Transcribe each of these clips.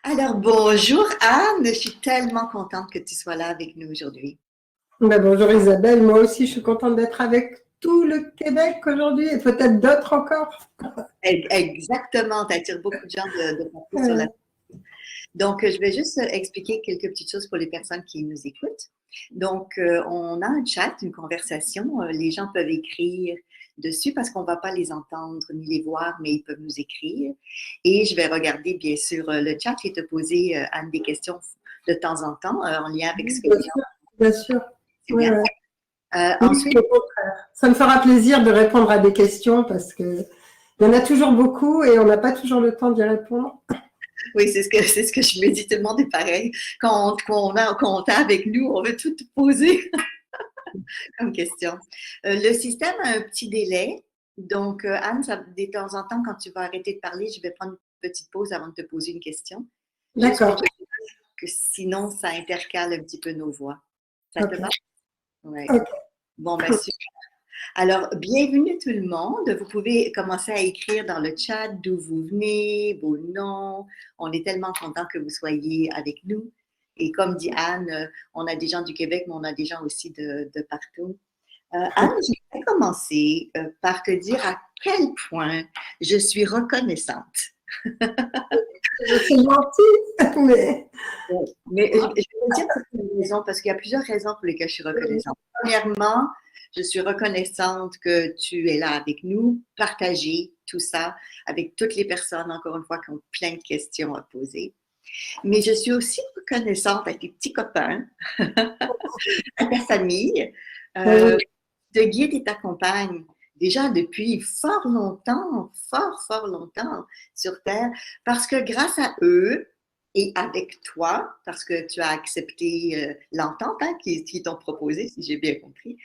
Alors, bonjour Anne, je suis tellement contente que tu sois là avec nous aujourd'hui. Bonjour Isabelle, moi aussi je suis contente d'être avec tout le Québec aujourd'hui et peut-être d'autres encore. Exactement, tu attires beaucoup de gens de partout sur la... Euh, Donc, je vais juste expliquer quelques petites choses pour les personnes qui nous écoutent. Donc, on a un chat, une conversation. Les gens peuvent écrire dessus parce qu'on ne va pas les entendre ni les voir, mais ils peuvent nous écrire. Et je vais regarder, bien sûr, le chat et te poser, Anne, des questions de temps en temps en lien avec ce que bien les gens... sûr, bien sûr. C'est Ouais, bien. ouais. Oui, Ensuite, au contraire. Ça me fera plaisir de répondre à des questions parce que il y en a toujours beaucoup et on n'a pas toujours le temps d'y répondre. oui, c'est ce que je me dis. Tout le monde est pareil. Quand on est avec nous, on veut tout poser comme question. Le système a un petit délai. Donc, Anne, de temps en temps, quand tu vas arrêter de parler, je vais prendre une petite pause avant de te poser une question. Juste pour D'accord. que sinon, ça intercale un petit peu nos voix. Ça te Ok. va? Oui. Ok. Bon, ben, super. Alors, bienvenue tout le monde. Vous pouvez commencer à écrire dans le chat d'où vous venez, vos noms. On est tellement content que vous soyez avec nous. Et comme dit Anne, on a des gens du Québec, mais on a des gens aussi de partout. Anne, je vais commencer par te dire à quel point je suis reconnaissante. C'est gentil, mais Mais je vais te dire pour quelle raison, parce qu'il y a plusieurs raisons pour lesquelles je suis reconnaissante. Premièrement, je suis reconnaissante que tu es là avec nous, partager tout ça avec toutes les personnes, encore une fois, qui ont plein de questions à poser. Mais je suis aussi reconnaissante à tes petits copains, à ta famille, oui, euh, te guide et t'accompagne déjà depuis fort, fort longtemps sur Terre, parce que grâce à eux et avec toi, parce que tu as accepté l'entente qui t'ont proposé, si j'ai bien compris,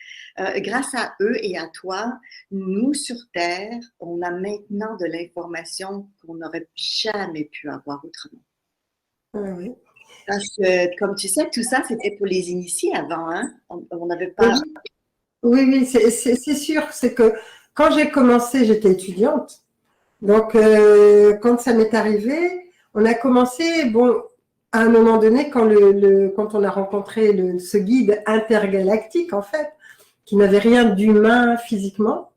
grâce à eux et à toi, nous sur Terre, on a maintenant de l'information qu'on n'aurait jamais pu avoir autrement. oui, oui. Parce que, comme tu sais, tout ça, c'était pour les initiés avant, hein? On n'avait Oui, pas... oui, oui, c'est sûr. C'est que quand j'ai commencé, j'étais étudiante. Donc, quand ça m'est arrivé, on a commencé, bon, à un moment donné, quand on a rencontré ce guide intergalactique, en fait, qui n'avait rien d'humain physiquement,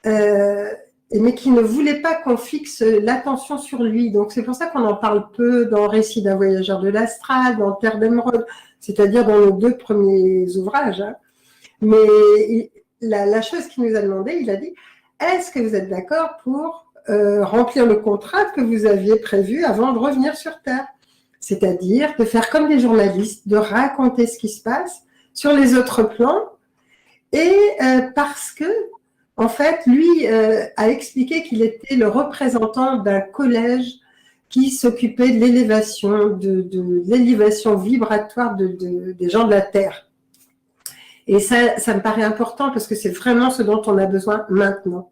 euh, mais qui ne voulait pas qu'on fixe l'attention sur lui. Donc, c'est pour ça qu'on en parle peu dans Récit d'un voyageur de l'astral, dans Terre d'émeraude, c'est-à-dire dans nos deux premiers ouvrages. Hein. Mais la chose qu'il nous a demandé, il a dit, est-ce que vous êtes d'accord pour remplir le contrat que vous aviez prévu avant de revenir sur Terre? C'est-à-dire de faire comme des journalistes, de raconter ce qui se passe sur les autres plans. Et parce que, en fait, lui a expliqué qu'il était le représentant d'un collège qui s'occupait de l'élévation, de l'élévation vibratoire des gens de la Terre. Et ça me paraît important parce que c'est vraiment ce dont on a besoin maintenant.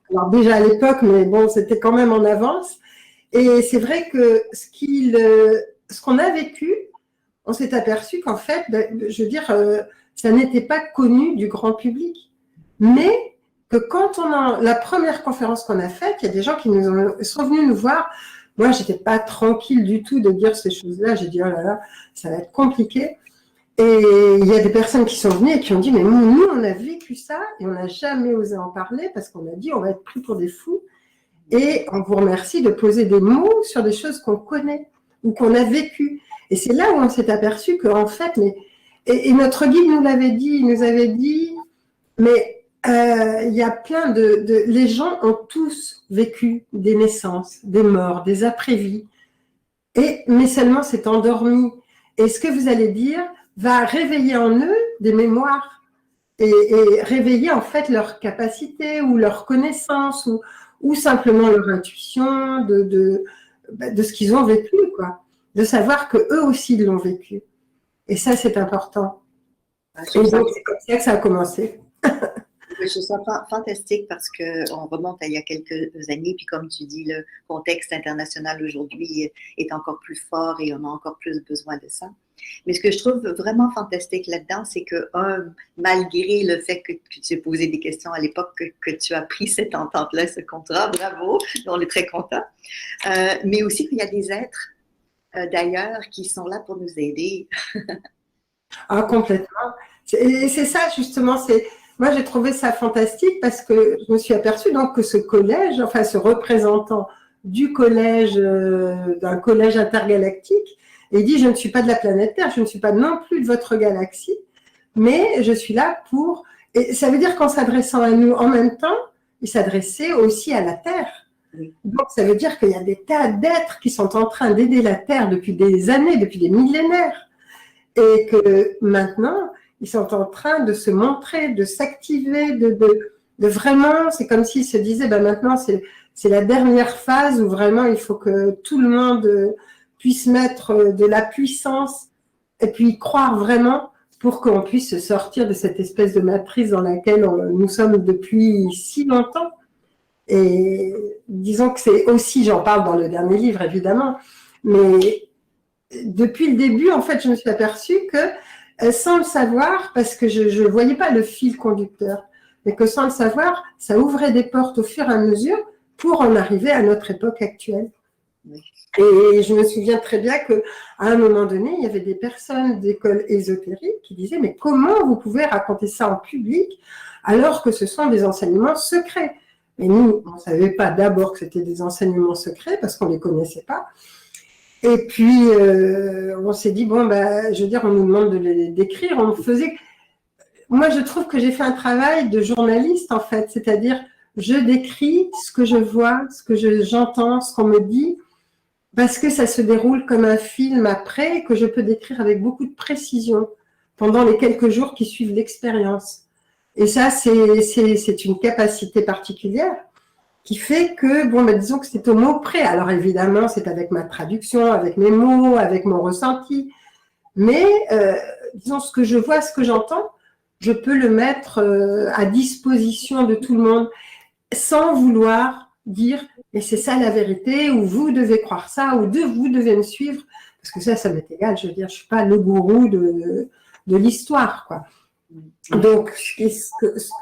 Alors déjà à l'époque, mais bon, c'était quand même en avance. Et c'est vrai que ce qu'on a vécu, on s'est aperçu qu'en fait, je veux dire, ça n'était pas connu du grand public. Mais que quand la première conférence qu'on a faite, il y a des gens qui sont venus nous voir. Moi, j'étais pas tranquille du tout de dire ces choses-là. J'ai dit, oh là là, ça va être compliqué. Et il y a des personnes qui sont venues et qui ont dit, mais nous, on a vécu ça et on n'a jamais osé en parler parce qu'on a dit, on va être pris pour des fous. Et on vous remercie de poser des mots sur des choses qu'on connaît ou qu'on a vécues. Et c'est là où on s'est aperçu qu'en fait, et notre guide nous l'avait dit, il nous avait dit, mais il y a plein les gens ont tous vécu des naissances, des morts, des après-vies. Mais seulement c'est endormi. Et ce que vous allez dire va réveiller en eux des mémoires et réveiller en fait leur capacité ou leur connaissance ou simplement leur intuition de ce qu'ils ont vécu, quoi. De savoir que eux aussi l'ont vécu. Et ça, c'est important. Je Et trouve ça donc, c'est comme ça que ça a commencé. Je trouve ça fantastique parce qu'on remonte à il y a quelques années, puis comme tu dis, le contexte international aujourd'hui est encore plus fort et on a encore plus besoin de ça. Mais ce que je trouve vraiment fantastique là-dedans, c'est que, malgré le fait que tu t'es posé des questions à l'époque, que tu as pris cette entente-là, ce contrat, bravo, on est très contents, mais aussi qu'il y a des êtres d'ailleurs, qui sont là pour nous aider. Ah, complètement. Et c'est ça, justement, moi j'ai trouvé ça fantastique parce que je me suis aperçue donc que ce collège, enfin ce représentant du collège, d'un collège intergalactique, il dit, je ne suis pas de la planète Terre, je ne suis pas non plus de votre galaxie, mais je suis là pour… Et ça veut dire qu'en s'adressant à nous en même temps, il s'adressait aussi à la Terre. Oui. Donc ça veut dire qu'il y a des tas d'êtres qui sont en train d'aider la Terre depuis des années, depuis des millénaires. Et que maintenant, ils sont en train de se montrer, de s'activer, de vraiment, c'est comme s'ils se disaient, ben maintenant c'est la dernière phase où vraiment il faut que tout le monde puisse mettre de la puissance et puis croire vraiment pour qu'on puisse sortir de cette espèce de matrice dans laquelle nous sommes depuis si longtemps. Et disons que c'est aussi, j'en parle dans le dernier livre évidemment, mais depuis le début, en fait, je me suis aperçue que sans le savoir, parce que je ne voyais pas le fil conducteur, mais que sans le savoir, ça ouvrait des portes au fur et à mesure pour en arriver à notre époque actuelle. Oui. Et je me souviens très bien qu'à un moment donné, il y avait des personnes d'écoles ésotériques qui disaient « Mais comment vous pouvez raconter ça en public alors que ce sont des enseignements secrets ?» Mais nous, on ne savait pas d'abord que c'était des enseignements secrets parce qu'on ne les connaissait pas. Et puis, on s'est dit, bon, bah, je veux dire, on nous demande de les décrire. Moi, je trouve que j'ai fait un travail de journaliste, en fait. C'est-à-dire, je décris ce que je vois, ce que j'entends, ce qu'on me dit, parce que ça se déroule comme un film après, que je peux décrire avec beaucoup de précision pendant les quelques jours qui suivent l'expérience. Et ça, c'est une capacité particulière qui fait que, bon, ben, disons que c'est au mot près. Alors évidemment, c'est avec ma traduction, avec mes mots, avec mon ressenti. Mais, disons, ce que je vois, ce que j'entends, je peux le mettre à disposition de tout le monde sans vouloir dire « mais c'est ça la vérité » ou « vous devez croire ça » ou « vous devez me suivre ». Parce que ça m'est égal. Je veux dire, je ne suis pas le gourou de l'histoire, quoi. Donc,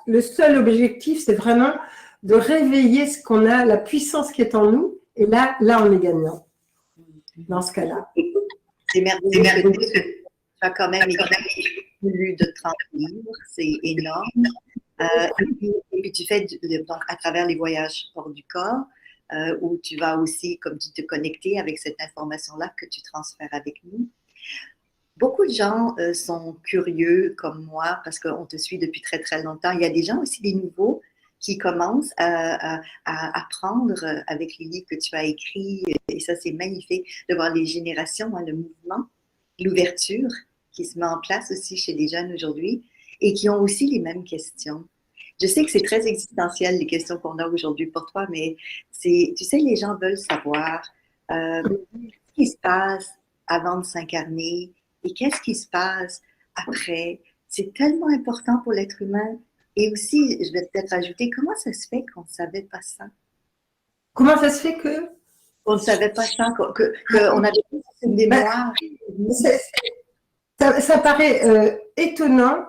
le seul objectif, c'est vraiment de réveiller ce qu'on a, la puissance qui est en nous, et là on est gagnant, dans ce cas-là. C'est merveilleux. Tu as quand même écrit plus de 30 livres, c'est énorme. Et puis tu fais, donc, à travers les voyages hors du corps, où tu vas aussi, comme tu te connecter avec cette information-là que tu transfères avec nous. Beaucoup de gens sont curieux comme moi, parce qu'on te suit depuis très très longtemps. Il y a des gens aussi, des nouveaux, qui commencent à apprendre avec les livres que tu as écrits. Et ça, c'est magnifique de voir les générations, hein, le mouvement, l'ouverture qui se met en place aussi chez les jeunes aujourd'hui et qui ont aussi les mêmes questions. Je sais que c'est très existentiel, les questions qu'on a aujourd'hui pour toi, mais tu sais, les gens veulent savoir ce qui se passe avant de s'incarner et qu'est-ce qui se passe après. C'est tellement important pour l'être humain. Et aussi, je vais peut-être ajouter, comment ça se fait qu'on ne savait pas ça? Comment ça se fait que? On ne savait pas ça, qu'on avait une mémoire. Ça paraît étonnant,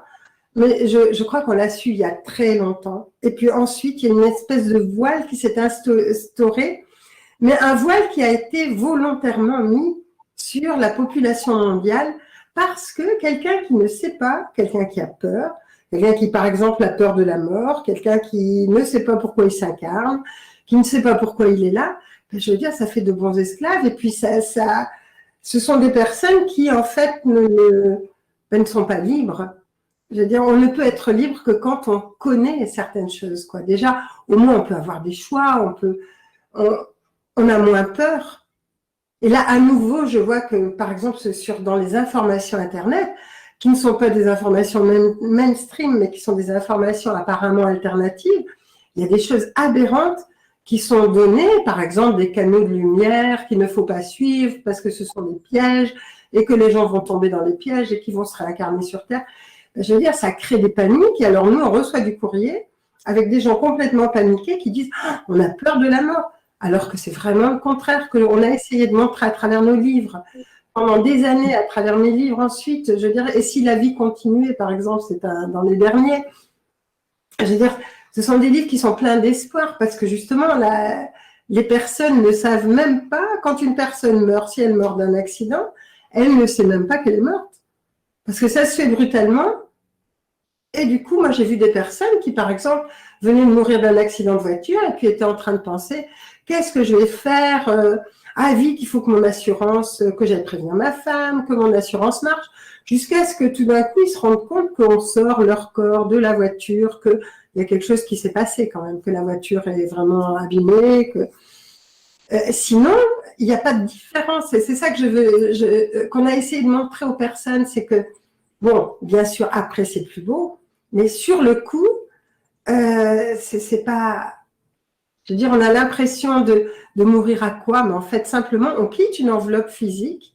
mais je crois qu'on l'a su il y a très longtemps. Et puis ensuite, il y a une espèce de voile qui s'est instauré, mais un voile qui a été volontairement mis sur la population mondiale parce que quelqu'un qui ne sait pas, quelqu'un qui a peur, quelqu'un qui, par exemple, a peur de la mort, quelqu'un qui ne sait pas pourquoi il s'incarne, qui ne sait pas pourquoi il est là, je veux dire, ça fait de bons esclaves. Et puis, ce sont des personnes qui, en fait, ne sont pas libres. Je veux dire, on ne peut être libre que quand on connaît certaines choses, quoi. Déjà, au moins, on peut avoir des choix, on a moins peur. Et là, à nouveau, je vois que, par exemple, dans les informations Internet, qui ne sont pas des informations mainstream, mais qui sont des informations apparemment alternatives, il y a des choses aberrantes qui sont données, par exemple des canaux de lumière qu'il ne faut pas suivre parce que ce sont des pièges et que les gens vont tomber dans les pièges et qu'ils vont se réincarner sur Terre. Je veux dire, ça crée des paniques et alors nous, on reçoit du courrier avec des gens complètement paniqués qui disent « on a peur de la mort », alors que c'est vraiment le contraire que l'on a essayé de montrer à travers nos livres. Pendant des années, à travers mes livres ensuite, je veux dire, et si la vie continuait, par exemple, c'est dans les derniers, je veux dire, ce sont des livres qui sont pleins d'espoir parce que justement, les personnes ne savent même pas, quand une personne meurt, si elle meurt d'un accident, elle ne sait même pas qu'elle est morte. Parce que ça se fait brutalement. Et du coup, moi, j'ai vu des personnes qui, par exemple, venaient de mourir d'un accident de voiture et puis étaient en train de penser, qu'est-ce que je vais faire? Ah, vite, il faut que mon assurance, que j'aille prévenir ma femme, que mon assurance marche, jusqu'à ce que tout d'un coup, ils se rendent compte qu'on sort leur corps de la voiture, qu'il y a quelque chose qui s'est passé quand même, que la voiture est vraiment abîmée, que… sinon, il n'y a pas de différence. Et c'est ça que qu'on a essayé de montrer aux personnes, c'est que, bon, bien sûr, après, c'est plus beau, mais sur le coup, c'est pas… Je veux dire, on a l'impression de mourir à quoi? Mais en fait, simplement, on quitte une enveloppe physique.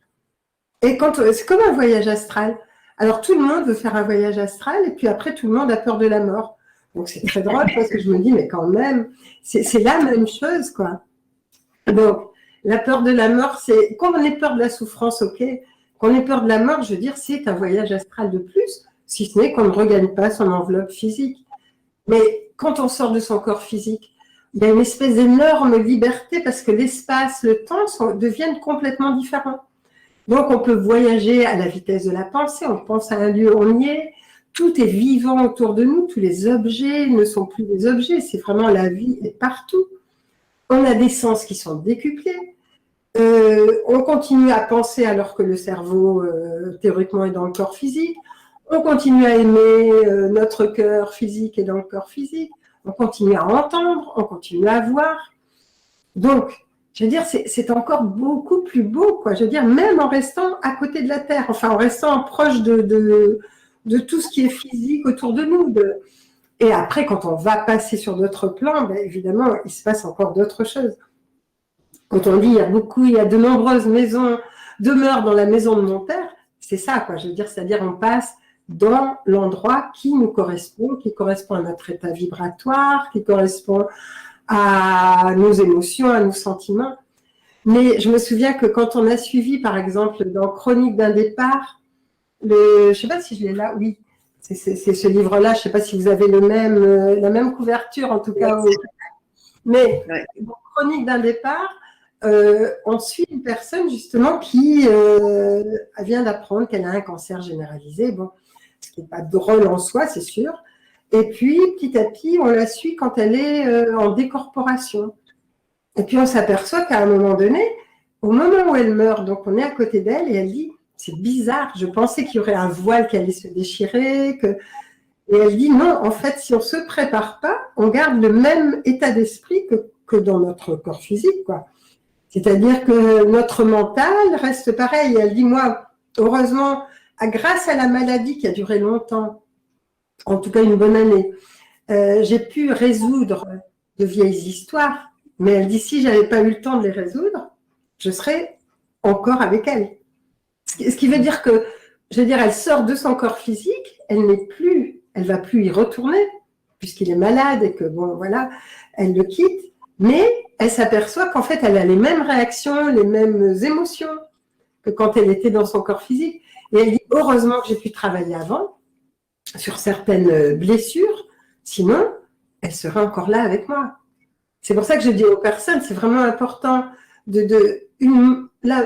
Et c'est comme un voyage astral. Alors, tout le monde veut faire un voyage astral, et puis après, tout le monde a peur de la mort. Donc, c'est très drôle, parce que je me dis, mais quand même, c'est la même chose, quoi. Donc, la peur de la mort, c'est… Quand on ait peur de la souffrance, ok. Quand on ait peur de la mort, je veux dire, c'est un voyage astral de plus, si ce n'est qu'on ne regagne pas son enveloppe physique. Mais quand on sort de son corps physique, il y a une espèce d'énorme liberté parce que l'espace, le temps deviennent complètement différents. Donc, on peut voyager à la vitesse de la pensée, on pense à un lieu, on y est. Tout est vivant autour de nous, tous les objets ne sont plus des objets, c'est vraiment la vie est partout. On a des sens qui sont décuplés. On continue à penser alors que le cerveau, théoriquement, est dans le corps physique. On continue à aimer, notre cœur physique est dans le corps physique. On continue à entendre, on continue à voir. Donc, je veux dire, c'est encore beaucoup plus beau, quoi. Je veux dire, même en restant à côté de la Terre, enfin, en restant proche de tout ce qui est physique autour de nous. Et après, quand on va passer sur d'autres plans, ben, évidemment, il se passe encore d'autres choses. Quand on dit il y a de nombreuses maisons, demeures dans la maison de mon père, c'est ça, quoi. Je veux dire, c'est-à-dire on passe dans l'endroit qui nous correspond, qui correspond à notre état vibratoire, qui correspond à nos émotions, à nos sentiments. Mais je me souviens que quand on a suivi, par exemple, dans Chronique d'un départ, je ne sais pas si je l'ai là, oui, c'est ce livre-là, je ne sais pas si vous avez la même couverture, en tout cas. Mais dans Chronique d'un départ, on suit une personne justement qui vient d'apprendre qu'elle a un cancer généralisé, bon, ce qui n'est pas drôle en soi, c'est sûr. Et puis, petit à petit, on la suit quand elle est en décorporation. Et puis, on s'aperçoit qu'à un moment donné, au moment où elle meurt, donc on est à côté d'elle et elle dit, c'est bizarre, je pensais qu'il y aurait un voile qui allait se déchirer. Et elle dit, non, en fait, si on ne se prépare pas, on garde le même état d'esprit que dans notre corps physique, quoi. C'est-à-dire que notre mental reste pareil. Elle dit, moi, heureusement, grâce à la maladie qui a duré longtemps, en tout cas une bonne année, j'ai pu résoudre de vieilles histoires. Mais elle dit, si je n'avais pas eu le temps de les résoudre, je serais encore avec elle. Ce qui veut dire que, je veux dire, elle sort de son corps physique, elle va plus y retourner, puisqu'il est malade et que, bon, voilà, elle le quitte. Mais elle s'aperçoit qu'en fait, elle a les mêmes réactions, les mêmes émotions que quand elle était dans son corps physique. Et elle dit, heureusement que j'ai pu travailler avant sur certaines blessures, sinon, elle serait encore là avec moi. C'est pour ça que je dis aux personnes, c'est vraiment important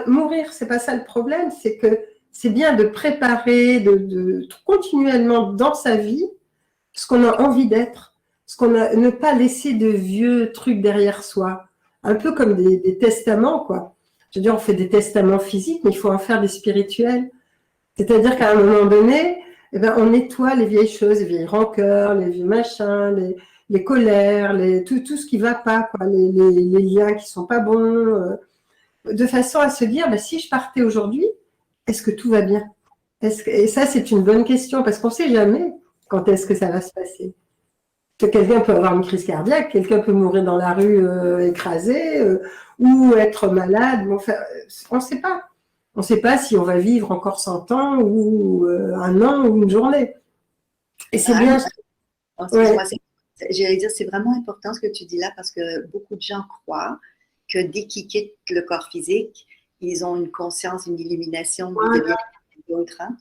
mourir, c'est pas ça le problème, c'est que c'est bien de préparer, de continuellement dans sa vie ce qu'on a envie d'être, ne pas laisser de vieux trucs derrière soi, un peu comme des testaments, quoi. Je veux dire, on fait des testaments physiques, mais il faut en faire des spirituels. C'est-à-dire qu'à un moment donné, eh ben, on nettoie les vieilles choses, les vieilles rancœurs, les vieux machins, les colères, tout ce qui ne va pas, quoi, les liens qui ne sont pas bons, de façon à se dire, bah, si je partais aujourd'hui, est-ce que tout va bien? Et ça, c'est une bonne question, parce qu'on ne sait jamais quand est-ce que ça va se passer. Que quelqu'un peut avoir une crise cardiaque, quelqu'un peut mourir dans la rue écrasé, ou être malade. Bon, enfin, on ne sait pas. On ne sait pas si on va vivre encore 100 ans, ou un an, ou une journée. Et c'est bien… Excuse-moi, j'allais dire, c'est vraiment important ce que tu dis là, parce que beaucoup de gens croient que dès qu'ils quittent le corps physique, ils ont une conscience, une illumination, ils deviennent d'autres. Hein?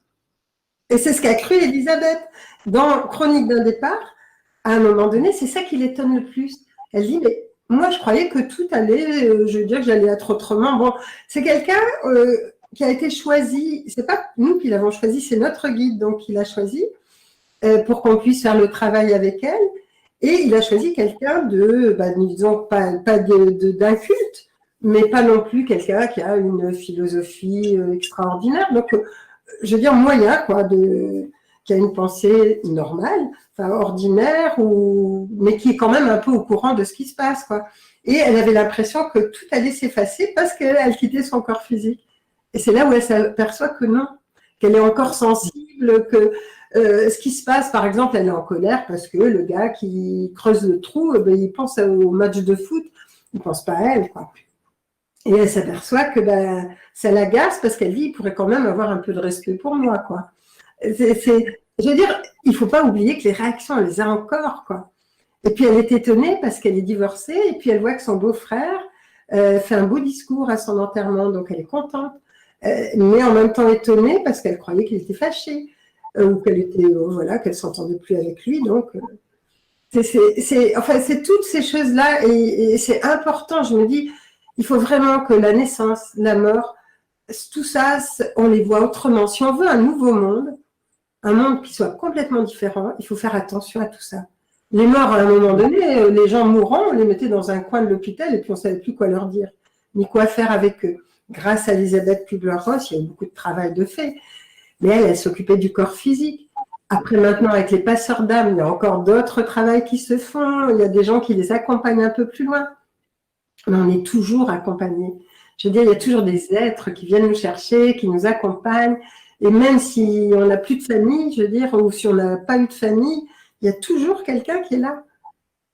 Et c'est ce qu'a cru Elisabeth. Dans Chronique d'un départ, à un moment donné, c'est ça qui l'étonne le plus. Elle dit, mais moi, je croyais que tout allait, je veux dire que j'allais être autrement. Bon, c'est quelqu'un qui a été choisi, c'est pas nous qui l'avons choisi, c'est notre guide, donc il a choisi pour qu'on puisse faire le travail avec elle. Et il a choisi quelqu'un de, disons, pas d'un culte, mais pas non plus quelqu'un qui a une philosophie extraordinaire. Donc, je veux dire, moyen, quoi, qui a une pensée normale, enfin ordinaire, mais qui est quand même un peu au courant de ce qui se passe, quoi. Et elle avait l'impression que tout allait s'effacer parce qu'elle quittait son corps physique. Et c'est là où elle s'aperçoit que non, qu'elle est encore sensible, que ce qui se passe, par exemple, elle est en colère parce que le gars qui creuse le trou, il pense au match de foot, il ne pense pas à elle, quoi. Et elle s'aperçoit que ça l'agace parce qu'elle dit, il pourrait quand même avoir un peu de respect pour moi, quoi. Je veux dire, il ne faut pas oublier que les réactions, elle les a encore, quoi. Et puis elle est étonnée parce qu'elle est divorcée et puis elle voit que son beau-frère fait un beau discours à son enterrement, donc elle est contente, mais en même temps étonnée parce qu'elle croyait qu'il était fâché ou qu'elle était, voilà, qu'elle s'entendait plus avec lui, donc c'est toutes ces choses-là et c'est important. Je me dis, il faut vraiment que la naissance, la mort, tout ça, on les voit autrement. Si on veut un nouveau monde, un monde qui soit complètement différent, il faut faire attention à tout ça. Les morts, à un moment donné, les gens mourants, on les mettait dans un coin de l'hôpital et puis on ne savait plus quoi leur dire, ni quoi faire avec eux. Grâce à Elisabeth Kubler-Ross, il y a eu beaucoup de travail de fait. Mais elle s'occupait du corps physique. Après, maintenant, avec les passeurs d'âme, il y a encore d'autres travaux qui se font. Il y a des gens qui les accompagnent un peu plus loin. Mais on est toujours accompagnés. Je veux dire, il y a toujours des êtres qui viennent nous chercher, qui nous accompagnent. Et même si on n'a plus de famille, je veux dire, ou si on n'a pas eu de famille, il y a toujours quelqu'un qui est là.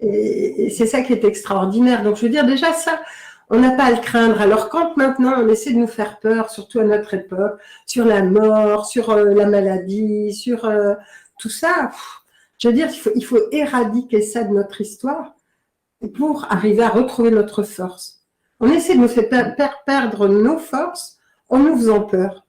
Et c'est ça qui est extraordinaire. Donc, je veux dire, déjà ça, on n'a pas à le craindre. Alors, quand maintenant on essaie de nous faire peur, surtout à notre époque, sur la mort, sur la maladie, sur tout ça, je veux dire, il faut éradiquer ça de notre histoire pour arriver à retrouver notre force. On essaie de nous faire perdre nos forces en nous faisant peur.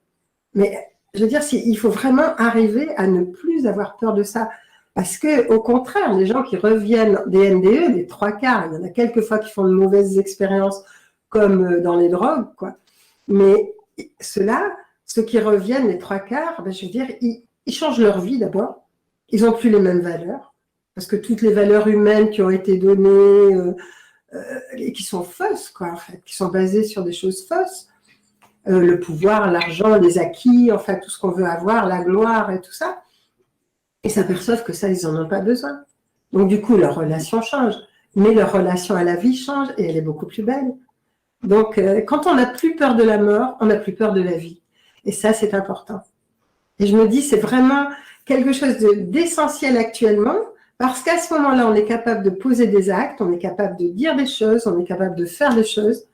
Mais je veux dire, il faut vraiment arriver à ne plus avoir peur de ça. Parce que, au contraire, les gens qui reviennent des NDE, les trois quarts, il y en a quelques fois qui font de mauvaises expériences, comme dans les drogues, quoi. Mais ceux qui reviennent, les trois quarts, je veux dire, ils changent leur vie d'abord. Ils n'ont plus les mêmes valeurs. Parce que toutes les valeurs humaines qui ont été données et qui sont fausses, quoi, en fait, qui sont basées sur des choses fausses, le pouvoir, l'argent, les acquis, enfin, tout ce qu'on veut avoir, la gloire et tout ça, ils s'aperçoivent que ça, ils n'en ont pas besoin. Donc, du coup, leur relation change. Mais leur relation à la vie change et elle est beaucoup plus belle. Donc, quand on n'a plus peur de la mort, on n'a plus peur de la vie. Et ça, c'est important. Et je me dis, c'est vraiment quelque chose d'essentiel actuellement, parce qu'à ce moment-là, on est capable de poser des actes, on est capable de dire des choses, on est capable de faire des choses,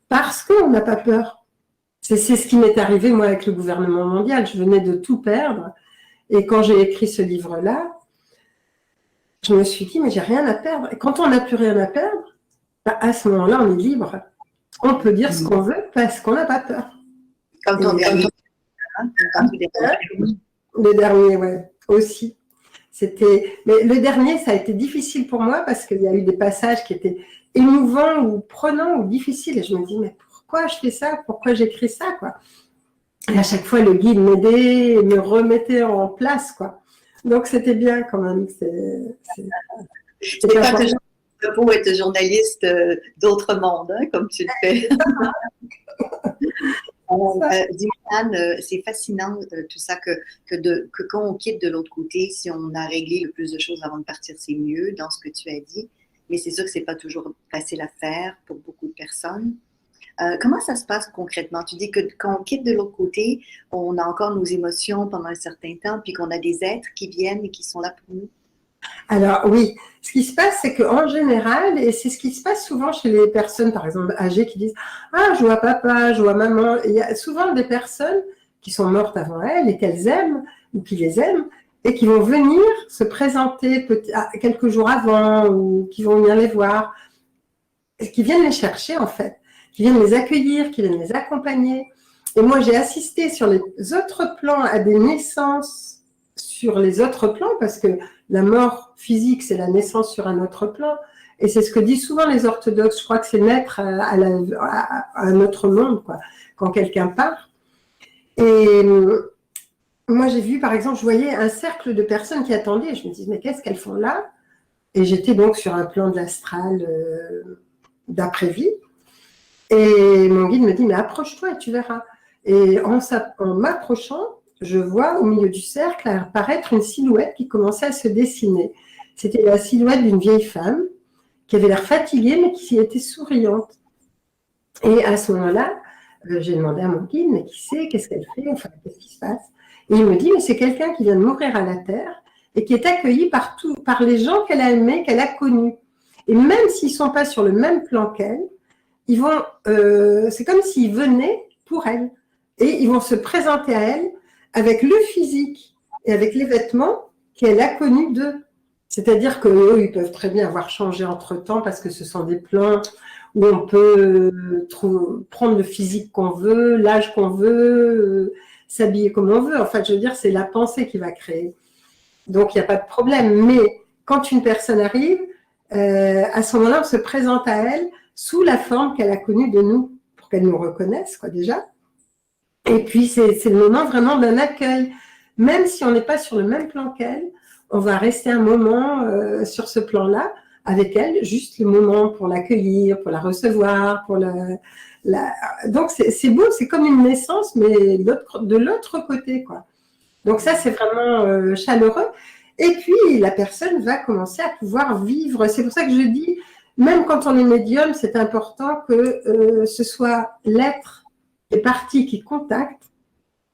parce qu'on n'a pas peur. C'est ce qui m'est arrivé, moi, avec le gouvernement mondial. Je venais de tout perdre. Et quand j'ai écrit ce livre-là, je me suis dit, mais j'ai rien à perdre. Et quand on n'a plus rien à perdre, à ce moment-là, on est libre. On peut dire ce qu'on veut parce qu'on n'a pas peur. Comme ton dernier. Le dernier, ouais, aussi. Mais le dernier, ça a été difficile pour moi parce qu'il y a eu des passages qui étaient émouvants ou prenants ou difficiles. Et je me dis, mais pourquoi je fais ça? Pourquoi j'écris ça, quoi? Et à chaque fois, le guide m'aidait et me remettait en place, quoi. Donc, c'était bien quand même. C'est pas toujours beau être journaliste d'autres mondes, hein, comme tu le fais. Dis-moi, Anne, c'est fascinant tout ça que quand on quitte de l'autre côté, si on a réglé le plus de choses avant de partir, c'est mieux dans ce que tu as dit. Mais c'est sûr que c'est pas toujours facile à faire pour beaucoup de personnes. Comment ça se passe concrètement? Tu dis que quand on quitte de l'autre côté, on a encore nos émotions pendant un certain temps, puis qu'on a des êtres qui viennent et qui sont là pour nous. Alors oui, ce qui se passe, c'est qu'en général, et c'est ce qui se passe souvent chez les personnes, par exemple, âgées, qui disent « Ah, je vois papa, je vois maman ». Il y a souvent des personnes qui sont mortes avant elles et qu'elles aiment, ou qui les aiment, et qui vont venir se présenter quelques jours avant, ou qui vont venir les voir, et qui viennent les chercher en fait, qui viennent les accueillir, qui viennent les accompagner. Et moi, j'ai assisté sur les autres plans à des naissances sur les autres plans, parce que la mort physique, c'est la naissance sur un autre plan. Et c'est ce que disent souvent les orthodoxes. Je crois que c'est naître à un autre monde, quoi, quand quelqu'un part. Et moi, j'ai vu, par exemple, je voyais un cercle de personnes qui attendaient. Et je me disais, mais qu'est-ce qu'elles font là? Et j'étais donc sur un plan de l'astral d'après-vie. Et mon guide me dit, mais approche-toi et tu verras. Et en m'approchant, je vois au milieu du cercle apparaître une silhouette qui commençait à se dessiner. C'était la silhouette d'une vieille femme qui avait l'air fatiguée, mais qui était souriante. Et à ce moment-là, j'ai demandé à mon guide, mais qui c'est, qu'est-ce qu'elle fait, enfin, qu'est-ce qui se passe? Et il me dit, mais c'est quelqu'un qui vient de mourir à la terre et qui est accueilli par les gens qu'elle a aimés, qu'elle a connus. Et même s'ils ne sont pas sur le même plan qu'elle, c'est comme s'ils venaient pour elle. Et ils vont se présenter à elle avec le physique et avec les vêtements qu'elle a connus d'eux. C'est-à-dire qu'eux, ils peuvent très bien avoir changé entre-temps parce que ce sont des plans où on peut prendre le physique qu'on veut, l'âge qu'on veut, s'habiller comme on veut. En fait, je veux dire, c'est la pensée qui va créer. Donc, il n'y a pas de problème. Mais quand une personne arrive, à ce moment-là, on se présente à elle sous la forme qu'elle a connue de nous, pour qu'elle nous reconnaisse, quoi, déjà. Et puis, c'est le moment vraiment d'un accueil. Même si on n'est pas sur le même plan qu'elle, on va rester un moment sur ce plan-là avec elle, juste le moment pour l'accueillir, pour la recevoir, pour Donc, c'est beau, c'est comme une naissance, mais de l'autre côté, quoi. Donc, ça, c'est vraiment chaleureux. Et puis, la personne va commencer à pouvoir vivre. C'est pour ça que je dis, même quand on est médium, c'est important que ce soit l'être et partie qui contacte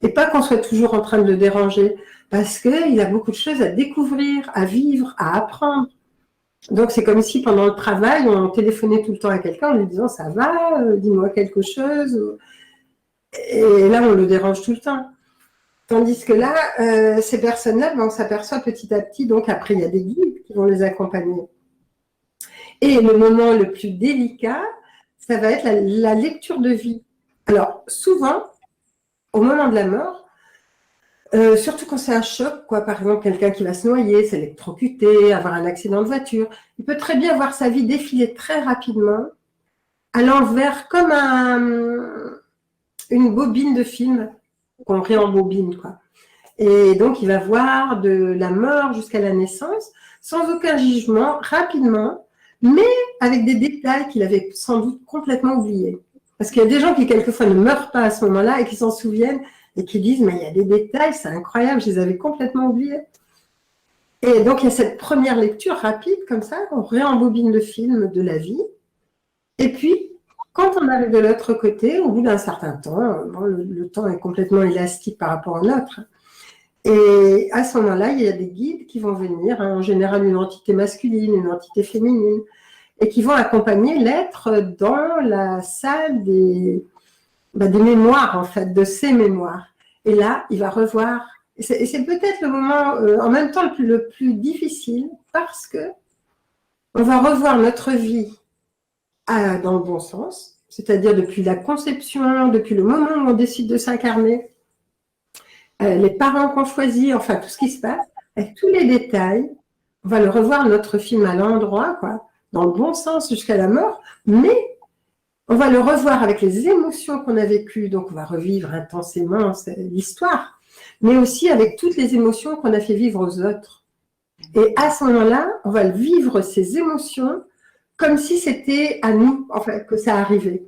et pas qu'on soit toujours en train de le déranger parce qu'il a beaucoup de choses à découvrir, à vivre, à apprendre. Donc, c'est comme si pendant le travail, on téléphonait tout le temps à quelqu'un en lui disant « ça va, dis-moi quelque chose ». Et là, on le dérange tout le temps. Tandis que là, ces personnes-là, on s'aperçoit petit à petit, donc après, il y a des guides qui vont les accompagner. Et le moment le plus délicat, ça va être la lecture de vie. Alors, souvent, au moment de la mort, surtout quand c'est un choc, quoi, par exemple, quelqu'un qui va se noyer, s'électrocuter, avoir un accident de voiture, il peut très bien voir sa vie défiler très rapidement à l'envers, comme une bobine de film qu'on réembobine, quoi. Et donc, il va voir de la mort jusqu'à la naissance, sans aucun jugement, rapidement, mais avec des détails qu'il avait sans doute complètement oubliés. Parce qu'il y a des gens qui, quelquefois, ne meurent pas à ce moment-là et qui s'en souviennent et qui disent « mais il y a des détails, c'est incroyable, je les avais complètement oubliés ». Et donc, il y a cette première lecture rapide, comme ça, on réembobine le film de la vie. Et puis, quand on arrive de l'autre côté, au bout d'un certain temps, bon, le temps est complètement élastique par rapport au nôtre. Et à ce moment-là, il y a des guides qui vont venir, hein, en général une entité masculine, une entité féminine, et qui vont accompagner l'être dans la salle des mémoires, en fait, de ses mémoires. Et là, il va revoir. Et c'est peut-être le moment, en même temps, le plus difficile, parce que on va revoir notre vie dans le bon sens, c'est-à-dire depuis la conception, depuis le moment où on décide de s'incarner, les parents qu'on choisit, enfin tout ce qui se passe, avec tous les détails. On va le revoir, notre film à l'endroit, quoi, dans le bon sens jusqu'à la mort, mais on va le revoir avec les émotions qu'on a vécues, donc on va revivre intensément l'histoire, mais aussi avec toutes les émotions qu'on a fait vivre aux autres. Et à ce moment-là, on va vivre ces émotions comme si c'était à nous, en fait, que ça arrivait.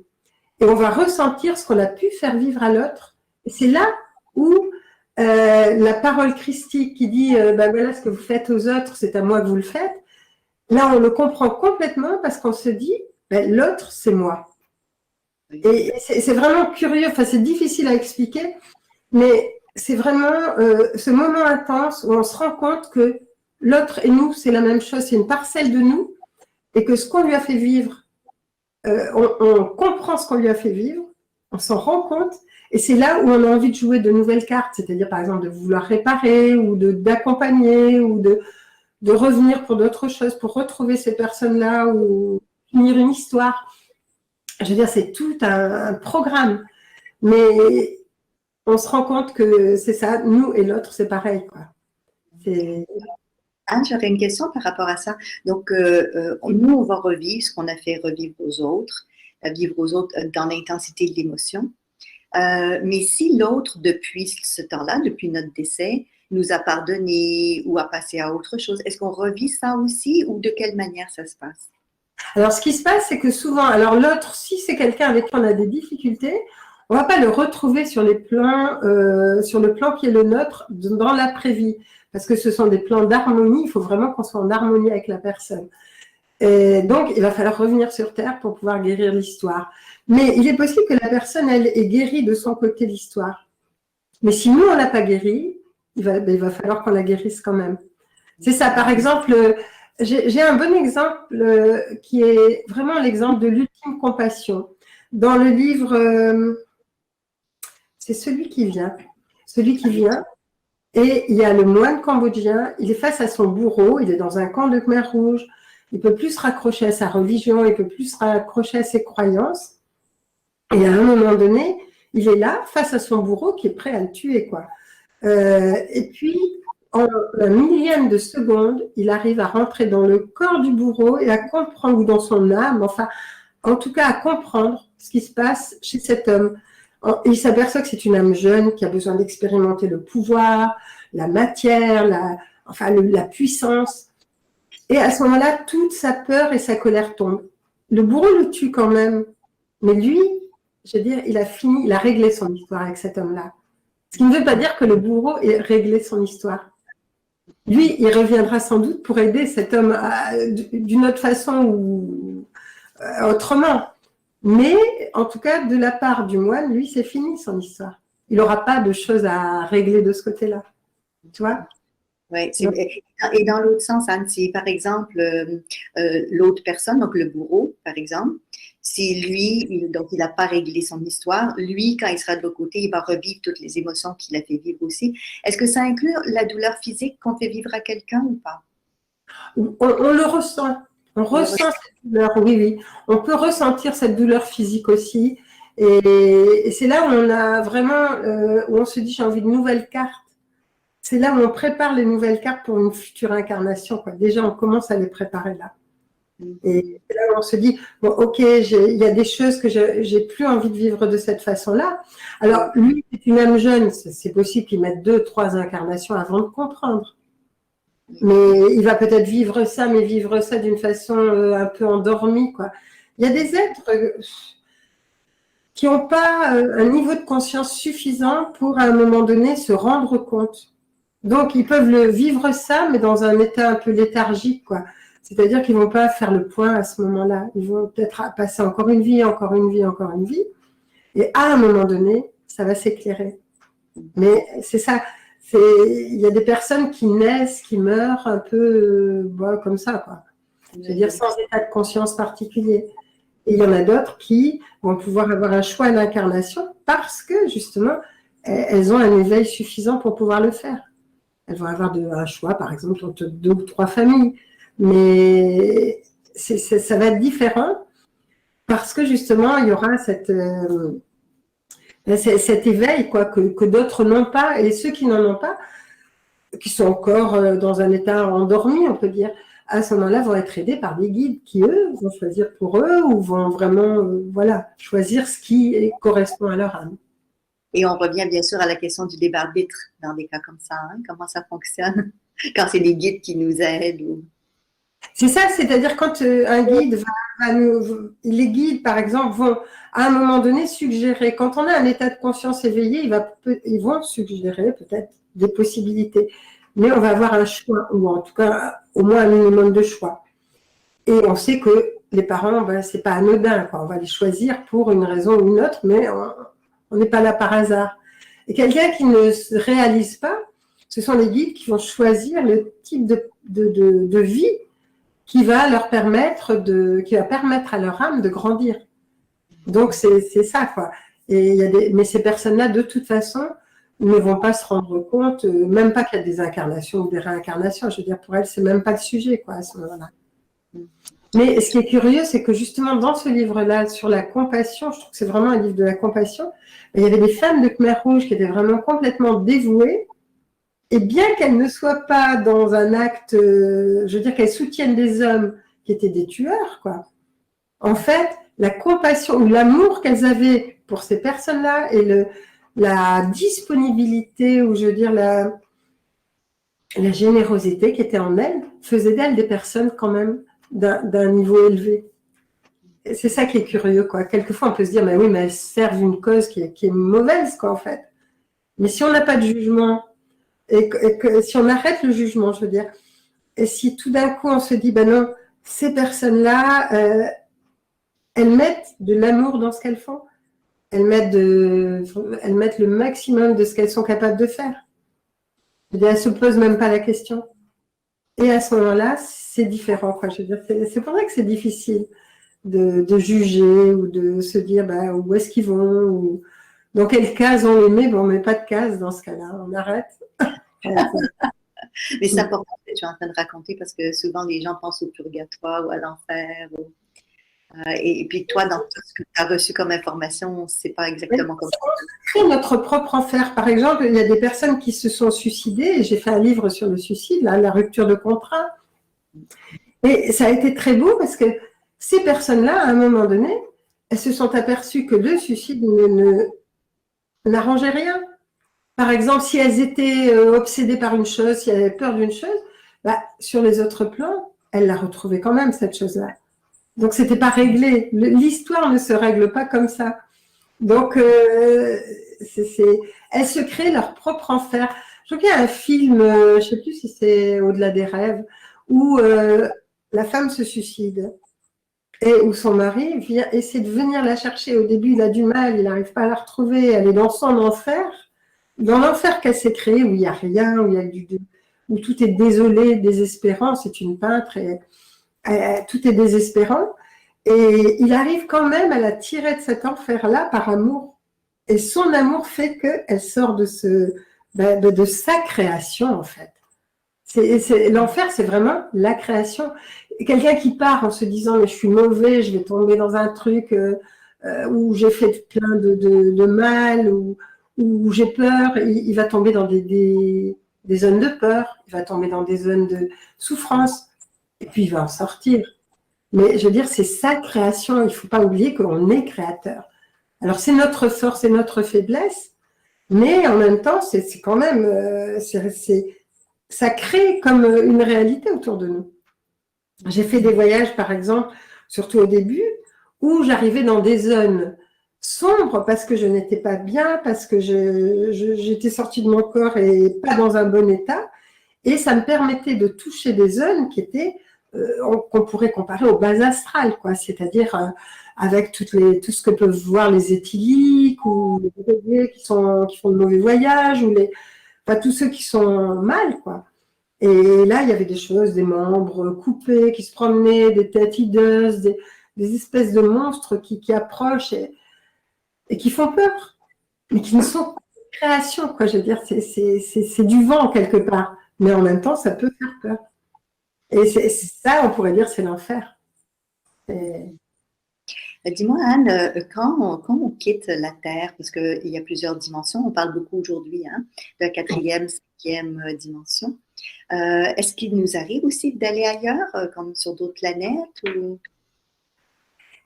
Et on va ressentir ce qu'on a pu faire vivre à l'autre. Et c'est là où la parole christique qui dit voilà ce que vous faites aux autres, c'est à moi que vous le faites. Là, on le comprend complètement parce qu'on se dit l'autre, c'est moi. Et c'est vraiment curieux, enfin, c'est difficile à expliquer, mais c'est vraiment ce moment intense où on se rend compte que l'autre et nous, c'est la même chose, c'est une parcelle de nous, et que ce qu'on lui a fait vivre, on comprend ce qu'on lui a fait vivre, on s'en rend compte, et c'est là où on a envie de jouer de nouvelles cartes, c'est-à-dire par exemple de vouloir réparer, ou d'accompagner, ou de revenir pour d'autres choses, pour retrouver ces personnes-là, ou finir une histoire. Je veux dire, c'est tout un programme, mais on se rend compte que c'est ça, nous et l'autre, c'est pareil, quoi. Anne, j'aurais une question par rapport à ça. Donc, nous, on va revivre ce qu'on a fait revivre aux autres, vivre aux autres dans l'intensité de l'émotion. Mais si l'autre, depuis ce temps-là, depuis notre décès, nous a pardonné ou a passé à autre chose, est-ce qu'on revit ça aussi ou de quelle manière ça se passe? Alors, ce qui se passe, c'est que souvent, alors l'autre, si c'est quelqu'un avec qui on a des difficultés, on ne va pas le retrouver sur le plan qui est le nôtre dans l'après-vie, parce que ce sont des plans d'harmonie. Il faut vraiment qu'on soit en harmonie avec la personne. Et donc, il va falloir revenir sur Terre pour pouvoir guérir l'histoire. Mais il est possible que la personne, elle, ait guéri de son côté l'histoire. Mais si nous, on l'a pas guéri, il va falloir qu'on la guérisse quand même. C'est ça, par exemple, j'ai un bon exemple qui est vraiment l'exemple de l'ultime compassion. Dans le livre, c'est celui qui vient. Et il y a le moine cambodgien, il est face à son bourreau, il est dans un camp de Khmer Rouge, il ne peut plus se raccrocher à sa religion, il ne peut plus se raccrocher à ses croyances. Et à un moment donné, il est là, face à son bourreau qui est prêt à le tuer, quoi. Et puis, en un millième de seconde, il arrive à rentrer dans le corps du bourreau et à comprendre, ou dans son âme, enfin, en tout cas à comprendre ce qui se passe chez cet homme. Il s'aperçoit que c'est une âme jeune qui a besoin d'expérimenter le pouvoir, la matière, la puissance. Et à ce moment-là, toute sa peur et sa colère tombent. Le bourreau le tue quand même. Mais lui, je veux dire, il a réglé son histoire avec cet homme-là. Ce qui ne veut pas dire que le bourreau ait réglé son histoire. Lui, il reviendra sans doute pour aider cet homme d'une autre façon ou autrement. Mais, en tout cas, de la part du moine, lui, c'est fini son histoire. Il n'aura pas de choses à régler de ce côté-là. Tu vois? Oui, et dans l'autre sens, Anne, si par exemple, l'autre personne, donc le bourreau, par exemple, si lui, donc il n'a pas réglé son histoire, lui, quand il sera de l'autre côté, il va revivre toutes les émotions qu'il a fait vivre aussi. Est-ce que ça inclut la douleur physique qu'on fait vivre à quelqu'un ou pas? On le ressent. On ressent cette douleur, oui, oui. On peut ressentir cette douleur physique aussi. Et c'est là où on a vraiment, où on se dit, j'ai envie de nouvelles cartes. C'est là où on prépare les nouvelles cartes pour une future incarnation, quoi. Déjà, on commence à les préparer là. Et là où on se dit, bon, ok, il y a des choses que j'ai plus envie de vivre de cette façon-là. Alors, lui, c'est une âme jeune, c'est possible qu'il mette 2, 3 incarnations avant de comprendre. Mais il va peut-être vivre ça, mais vivre ça d'une façon un peu endormie, quoi. Il y a des êtres qui n'ont pas un niveau de conscience suffisant pour, à un moment donné, se rendre compte. Donc, ils peuvent le vivre ça, mais dans un état un peu léthargique, quoi. C'est-à-dire qu'ils ne vont pas faire le point à ce moment-là. Ils vont peut-être passer encore une vie, encore une vie, encore une vie. Et à un moment donné, ça va s'éclairer. Mais c'est ça. Il y a des personnes qui naissent, qui meurent un peu comme ça, quoi. Je veux dire, sans état de conscience particulier. Et il y en a d'autres qui vont pouvoir avoir un choix d'incarnation parce que, justement, elles ont un éveil suffisant pour pouvoir le faire. Elles vont avoir un choix, par exemple, entre 2 ou 3 familles. Mais ça va être différent parce que, justement, il y aura cet éveil, quoi, que d'autres n'ont pas. Et ceux qui n'en ont pas, qui sont encore dans un état endormi, on peut dire, à ce moment-là, vont être aidés par des guides qui, eux, vont choisir pour eux ou vont vraiment choisir ce qui correspond à leur âme. Et on revient bien sûr à la question du libre arbitre dans des cas comme ça. Hein? Comment ça fonctionne quand c'est des guides qui nous aident ou... C'est ça, c'est-à-dire quand un guide les guides, par exemple, vont à un moment donné suggérer, quand on a un état de conscience éveillé, ils vont suggérer peut-être des possibilités, mais on va avoir un choix, ou en tout cas au moins un minimum de choix. Et on sait que les parents, c'est pas anodin, quoi. On va les choisir pour une raison ou une autre, mais on n'est pas là par hasard. Et quelqu'un qui ne se réalise pas, ce sont les guides qui vont choisir le type de vie qui va permettre à leur âme de grandir. Donc, c'est ça, quoi. Mais ces personnes-là, de toute façon, ne vont pas se rendre compte, même pas qu'il y a des incarnations ou des réincarnations. Je veux dire, pour elles, c'est même pas le sujet, quoi, à ce moment-là. Mais ce qui est curieux, c'est que justement, dans ce livre-là, sur la compassion, je trouve que c'est vraiment un livre de la compassion, il y avait des femmes de Khmer Rouge qui étaient vraiment complètement dévouées Et bien qu'elles ne soient pas dans un acte, je veux dire qu'elles soutiennent des hommes qui étaient des tueurs, quoi. En fait, la compassion ou l'amour qu'elles avaient pour ces personnes-là et la disponibilité, ou je veux dire la générosité qui était en elles, faisait d'elles des personnes quand même d'un niveau élevé. C'est ça qui est curieux, quoi. Quelquefois, on peut se dire, mais oui, mais elles servent une cause qui est mauvaise, quoi, en fait. Mais si on n'a pas de jugement, et que si on arrête le jugement, je veux dire, et si tout d'un coup, on se dit, ben non, ces personnes-là, elles mettent de l'amour dans ce qu'elles font, elles mettent le maximum de ce qu'elles sont capables de faire. Je veux dire, elles ne se posent même pas la question. Et à ce moment-là, c'est différent, quoi. Je veux dire, c'est pour ça que c'est difficile de juger ou de se dire bah, où est-ce qu'ils vont, ou dans quelle case on les met. Bon, on ne met pas de case dans ce cas-là, on arrête. Mais c'est important ce que tu es en train de raconter parce que souvent les gens pensent au purgatoire ou à l'enfer. Et puis toi, dans tout ce que tu as reçu comme information, c'est pas exactement comme ça. On crée notre propre enfer. Par exemple, il y a des personnes qui se sont suicidées, et j'ai fait un livre sur le suicide, là, la rupture de contrat. Et ça a été très beau parce que ces personnes-là, à un moment donné, elles se sont aperçues que le suicide n'arrangeait rien. Par exemple, si elles étaient obsédées par une chose, si elles avaient peur d'une chose, bah, sur les autres plans, elles la retrouvaient quand même, cette chose-là. Donc, ce n'était pas réglé. L'histoire ne se règle pas comme ça. Donc, elles se créent leur propre enfer. Je crois qu'il y a un film, je ne sais plus si c'est Au-delà des rêves, où la femme se suicide et où son mari essaie de venir la chercher. Au début, il a du mal, il n'arrive pas à la retrouver. Elle est dans son enfer, dans l'enfer qu'elle s'est créé, où il n'y a rien, où tout est désolé, désespérant. C'est une peintre et tout est désespérant. Et il arrive quand même à la tirer de cet enfer-là par amour. Et son amour fait qu'elle sort de sa création, en fait. L'enfer, c'est vraiment la création. Quelqu'un qui part en se disant mais je suis mauvais, je vais tomber dans un truc où j'ai fait plein de mal, où j'ai peur, il va tomber dans des zones de peur, il va tomber dans des zones de souffrance, et puis il va en sortir. Mais je veux dire, c'est sa création, il ne faut pas oublier qu'on est créateur. Alors c'est notre force et notre faiblesse, mais en même temps, c'est quand même, ça crée comme une réalité autour de nous. J'ai fait des voyages, par exemple, surtout au début, où j'arrivais dans des zones sombres parce que je n'étais pas bien, parce que j'étais sortie de mon corps et pas dans un bon état. Et ça me permettait de toucher des zones qui étaient, qu'on pourrait comparer aux bases astrales, quoi. C'est-à-dire avec tout ce que peuvent voir les éthyliques ou les drogués qui font de mauvais voyages, ou tous ceux qui sont mal, quoi. Et là, il y avait des choses, des membres coupés qui se promenaient, des têtes hideuses, des espèces de monstres qui approchent et qui font peur, mais qui ne sont pas de création, quoi. Je veux dire, c'est du vent quelque part, mais en même temps, ça peut faire peur. Et ça, on pourrait dire, c'est l'enfer. Dis-moi, Anne, quand on quitte la Terre, parce qu'il y a plusieurs dimensions, on parle beaucoup aujourd'hui de la quatrième, cinquième dimension. Est-ce qu'il nous arrive aussi d'aller ailleurs, comme sur d'autres planètes ou...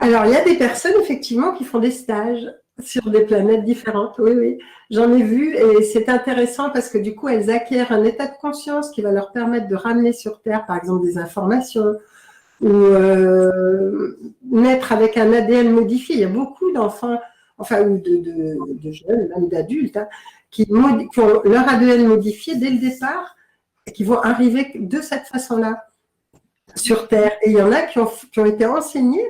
Alors, il y a des personnes, effectivement, qui font des stages sur des planètes différentes. Oui, oui, j'en ai vu et c'est intéressant parce que du coup, elles acquièrent un état de conscience qui va leur permettre de ramener sur Terre, par exemple, des informations ou naître avec un ADN modifié. Il y a beaucoup d'enfants, enfin, ou de jeunes, même d'adultes, qui ont leur ADN modifié dès le départ et qui vont arriver de cette façon-là sur Terre. Et il y en a qui ont été enseignés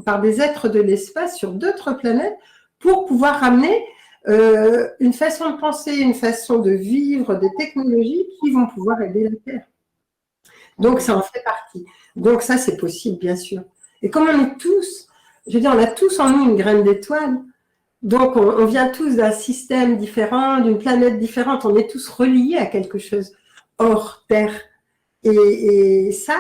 par des êtres de l'espace sur d'autres planètes pour pouvoir ramener une façon de penser, une façon de vivre, des technologies qui vont pouvoir aider la Terre. Donc, ça en fait partie. Donc, ça, c'est possible, bien sûr. Et comme on est tous, je veux dire, on a tous en nous une graine d'étoile, donc on vient tous d'un système différent, d'une planète différente, on est tous reliés à quelque chose hors Terre. Et ça,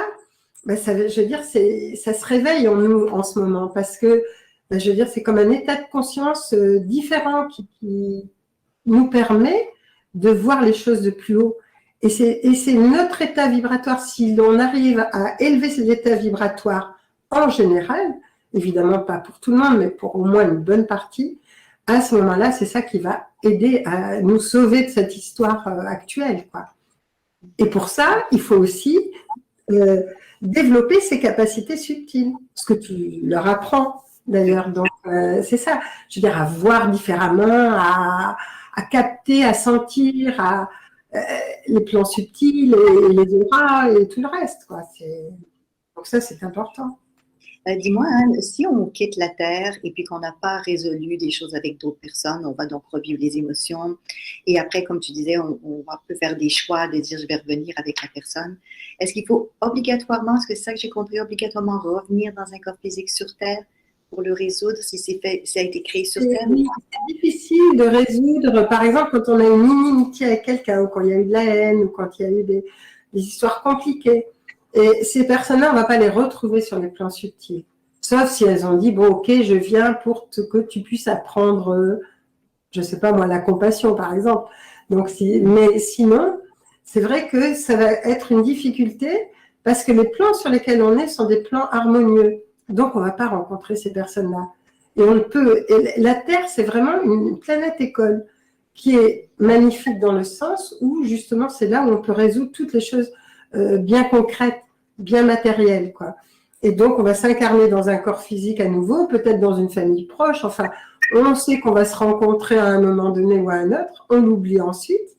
ben je veux dire, ça se réveille en nous en ce moment parce que, ben je veux dire, c'est comme un état de conscience différent qui nous permet de voir les choses de plus haut. Et c'est notre état vibratoire. Si l'on arrive à élever ces états vibratoires en général, évidemment pas pour tout le monde, mais pour au moins une bonne partie, à ce moment-là, c'est ça qui va aider à nous sauver de cette histoire actuelle, quoi. Et pour ça, il faut aussi développer ses capacités subtiles, ce que tu leur apprends d'ailleurs. Donc, c'est ça. Je veux dire, à voir différemment, à capter, à sentir, les plans subtils, et les auras et tout le reste, quoi. Donc ça, c'est important. Dis-moi, Anne, si on quitte la Terre et puis qu'on n'a pas résolu des choses avec d'autres personnes, on va donc revivre les émotions. Et après, comme tu disais, on peut faire des choix de dire je vais revenir avec la personne. Est-ce qu'il faut obligatoirement, est-ce que c'est ça que j'ai compris, obligatoirement revenir dans un corps physique sur Terre pour le résoudre si ça a été créé sur Terre? C'est difficile de résoudre, par exemple, quand on a une inimitié avec quelqu'un, ou quand il y a eu de la haine, ou quand il y a eu des histoires compliquées. Et ces personnes-là, on ne va pas les retrouver sur les plans subtils. Sauf si elles ont dit, bon, ok, je viens pour que tu puisses apprendre, je ne sais pas moi, la compassion, par exemple. Donc, mais sinon, c'est vrai que ça va être une difficulté parce que les plans sur lesquels on est sont des plans harmonieux. Donc, on ne va pas rencontrer ces personnes-là. Et la Terre, c'est vraiment une planète école qui est magnifique dans le sens où, justement, c'est là où on peut résoudre toutes les choses bien concrètes, bien matérielles, quoi. Et donc, on va s'incarner dans un corps physique à nouveau, peut-être dans une famille proche. Enfin, on sait qu'on va se rencontrer à un moment donné ou à un autre. On l'oublie ensuite.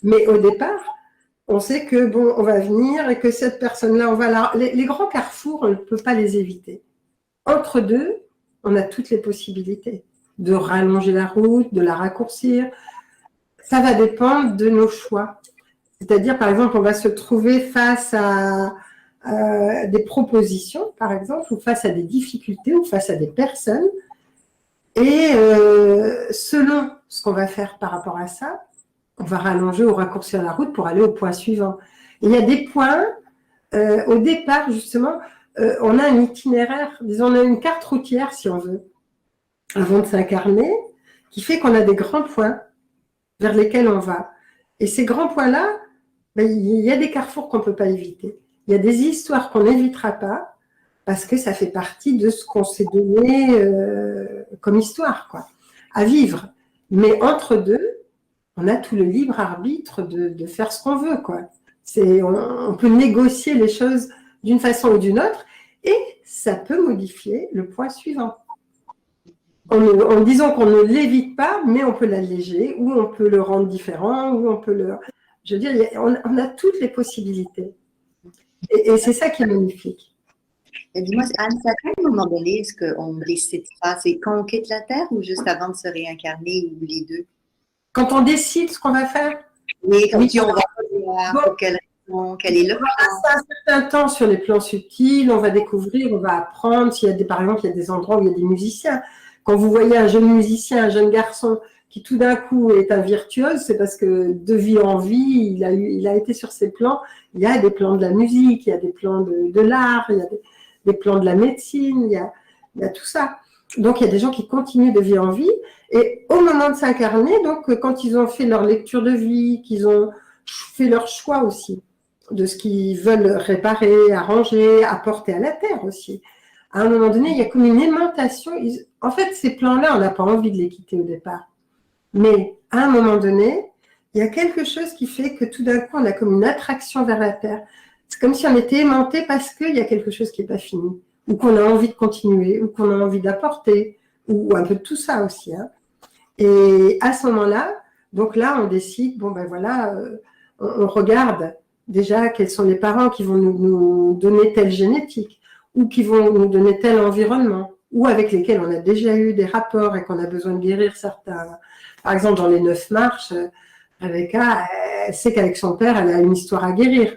Mais au départ, on sait que, bon, on va venir et que cette personne-là, on va là. Les grands carrefours, on ne peut pas les éviter. Entre deux, on a toutes les possibilités de rallonger la route, de la raccourcir. Ça va dépendre de nos choix. C'est-à-dire, par exemple, on va se trouver face à des propositions, par exemple, ou face à des difficultés, ou face à des personnes. Et selon ce qu'on va faire par rapport à ça, on va rallonger ou raccourcir la route pour aller au point suivant. Et il y a des points, au départ, justement, on a un itinéraire, disons, on a une carte routière, si on veut, avant de s'incarner, qui fait qu'on a des grands points vers lesquels on va. Et ces grands points-là, ben, il y a des carrefours qu'on ne peut pas éviter. Il y a des histoires qu'on n'évitera pas parce que ça fait partie de ce qu'on s'est donné comme histoire, quoi, à vivre. Mais entre deux, on a tout le libre arbitre de faire ce qu'on veut, quoi. On peut négocier les choses d'une façon ou d'une autre et ça peut modifier le point suivant. En disant qu'on ne l'évite pas, mais on peut l'alléger ou on peut le rendre différent ou on peut le... Je veux dire, on a toutes les possibilités. Et c'est ça qui est magnifique. Dis-moi, Anne, à quel moment donné est-ce qu'on décide ça? C'est quand on quitte la Terre ou juste avant de se réincarner ou les deux? Quand on décide ce qu'on va faire. Oui, comme si on va voir pour quelle raison, quel est le plan. On va passer un certain temps sur les plans subtils, on va découvrir, on va apprendre. Par exemple, il y a des endroits où il y a des musiciens. Quand vous voyez un jeune musicien, un jeune garçon qui tout d'un coup est un virtuose, c'est parce que de vie en vie, il a été sur ces plans. Il y a des plans de la musique, il y a des plans de l'art, il y a des plans de la médecine, il y a tout ça. Donc, il y a des gens qui continuent de vie en vie. Et au moment de s'incarner, donc quand ils ont fait leur lecture de vie, qu'ils ont fait leur choix aussi de ce qu'ils veulent réparer, arranger, apporter à la Terre aussi. À un moment donné, il y a comme une aimantation. En fait, ces plans-là, on n'a pas envie de les quitter au départ. Mais à un moment donné, il y a quelque chose qui fait que tout d'un coup, on a comme une attraction vers la Terre. C'est comme si on était aimanté parce qu'il y a quelque chose qui n'est pas fini, ou qu'on a envie de continuer, ou qu'on a envie d'apporter, ou un peu de tout ça aussi. Hein. Et à ce moment-là, donc là, on décide, bon ben voilà, on regarde déjà quels sont les parents qui vont nous donner telle génétique, ou qui vont nous donner tel environnement, ou avec lesquels on a déjà eu des rapports et qu'on a besoin de guérir certains. Par exemple, dans les 9 marches, Rebecca, elle sait qu'avec son père, elle a une histoire à guérir.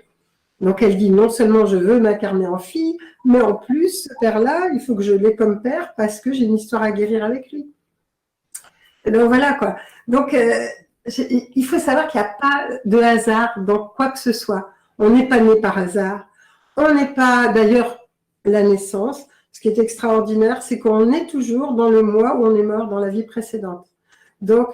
Donc elle dit, non seulement je veux m'incarner en fille, mais en plus, ce père-là, il faut que je l'ai comme père parce que j'ai une histoire à guérir avec lui. Et donc voilà quoi. Donc il faut savoir qu'il n'y a pas de hasard dans quoi que ce soit. On n'est pas né par hasard. On n'est pas, d'ailleurs, la naissance. Ce qui est extraordinaire, c'est qu'on est toujours dans le mois où on est mort dans la vie précédente. Donc,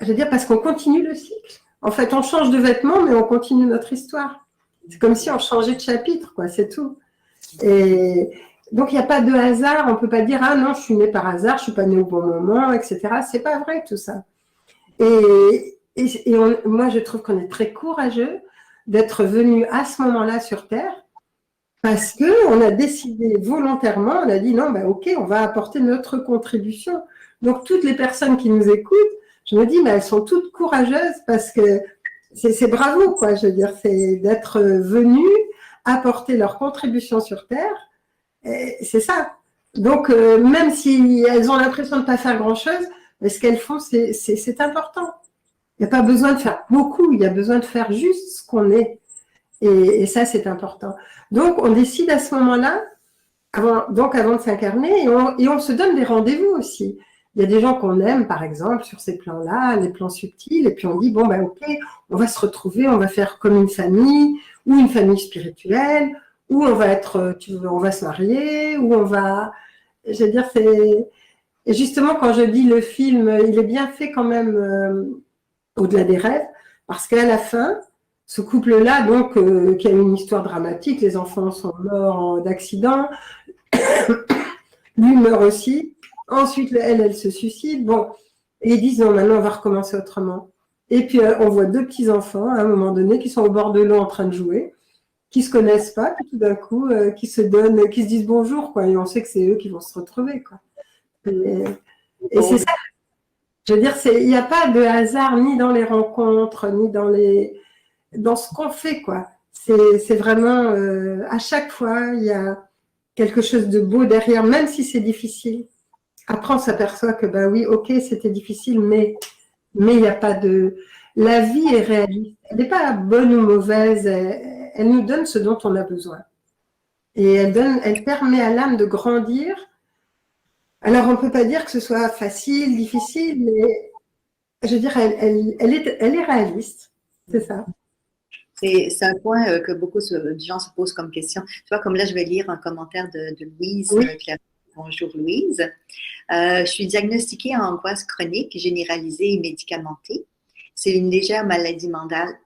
je veux dire, parce qu'on continue le cycle. En fait, on change de vêtements, mais on continue notre histoire. C'est comme si on changeait de chapitre, quoi, c'est tout. Et donc, il n'y a pas de hasard. On ne peut pas dire, ah non, je suis née par hasard, je ne suis pas née au bon moment, etc. Ce n'est pas vrai, tout ça. Moi, je trouve qu'on est très courageux d'être venu à ce moment-là sur Terre parce qu'on a décidé volontairement, on a dit non, ben ok, on va apporter notre contribution. Donc, toutes les personnes qui nous écoutent, je me dis, mais elles sont toutes courageuses parce que c'est bravo, quoi. Je veux dire, c'est d'être venues apporter leur contribution sur Terre. C'est ça. Donc, même si elles ont l'impression de ne pas faire grand-chose, ce qu'elles font, c'est important. Il n'y a pas besoin de faire beaucoup, il y a besoin de faire juste ce qu'on est. Et ça, c'est important. Donc, on décide à ce moment-là, avant de s'incarner, et on se donne des rendez-vous aussi. Il y a des gens qu'on aime, par exemple, sur ces plans-là, les plans subtils, et puis on dit, bon, ben ok, on va se retrouver, on va faire comme une famille, ou une famille spirituelle, ou on va on va se marier, ou on va... Je veux dire, c'est... Et justement, quand je dis le film, il est bien fait quand même au-delà des rêves, parce qu'à la fin, ce couple-là, donc, qui a une histoire dramatique, les enfants sont morts d'accident, lui meurt aussi, ensuite elle se suicide, bon, et ils disent non, maintenant on va recommencer autrement. Et puis on voit deux petits-enfants à un moment donné qui sont au bord de l'eau en train de jouer, qui ne se connaissent pas, puis tout d'un coup, qui se disent bonjour, quoi, et on sait que c'est eux qui vont se retrouver, quoi. Et c'est ça. Je veux dire, il n'y a pas de hasard ni dans les rencontres, ni dans ce qu'on fait, quoi. C'est vraiment, à chaque fois, il y a quelque chose de beau derrière, même si c'est difficile. Après, on s'aperçoit que, ben oui, ok, c'était difficile, mais il n'y a pas de... La vie est réaliste. Elle n'est pas bonne ou mauvaise. Elle nous donne ce dont on a besoin. Et elle permet à l'âme de grandir. Alors, on ne peut pas dire que ce soit facile, difficile, mais je veux dire, elle est réaliste. C'est ça. C'est un point que beaucoup de gens se posent comme question. Tu vois, comme là, je vais lire un commentaire de Louise. Oui. Bonjour Louise. Je suis diagnostiquée en angoisse chronique, généralisée et médicamentée. C'est une légère maladie mentale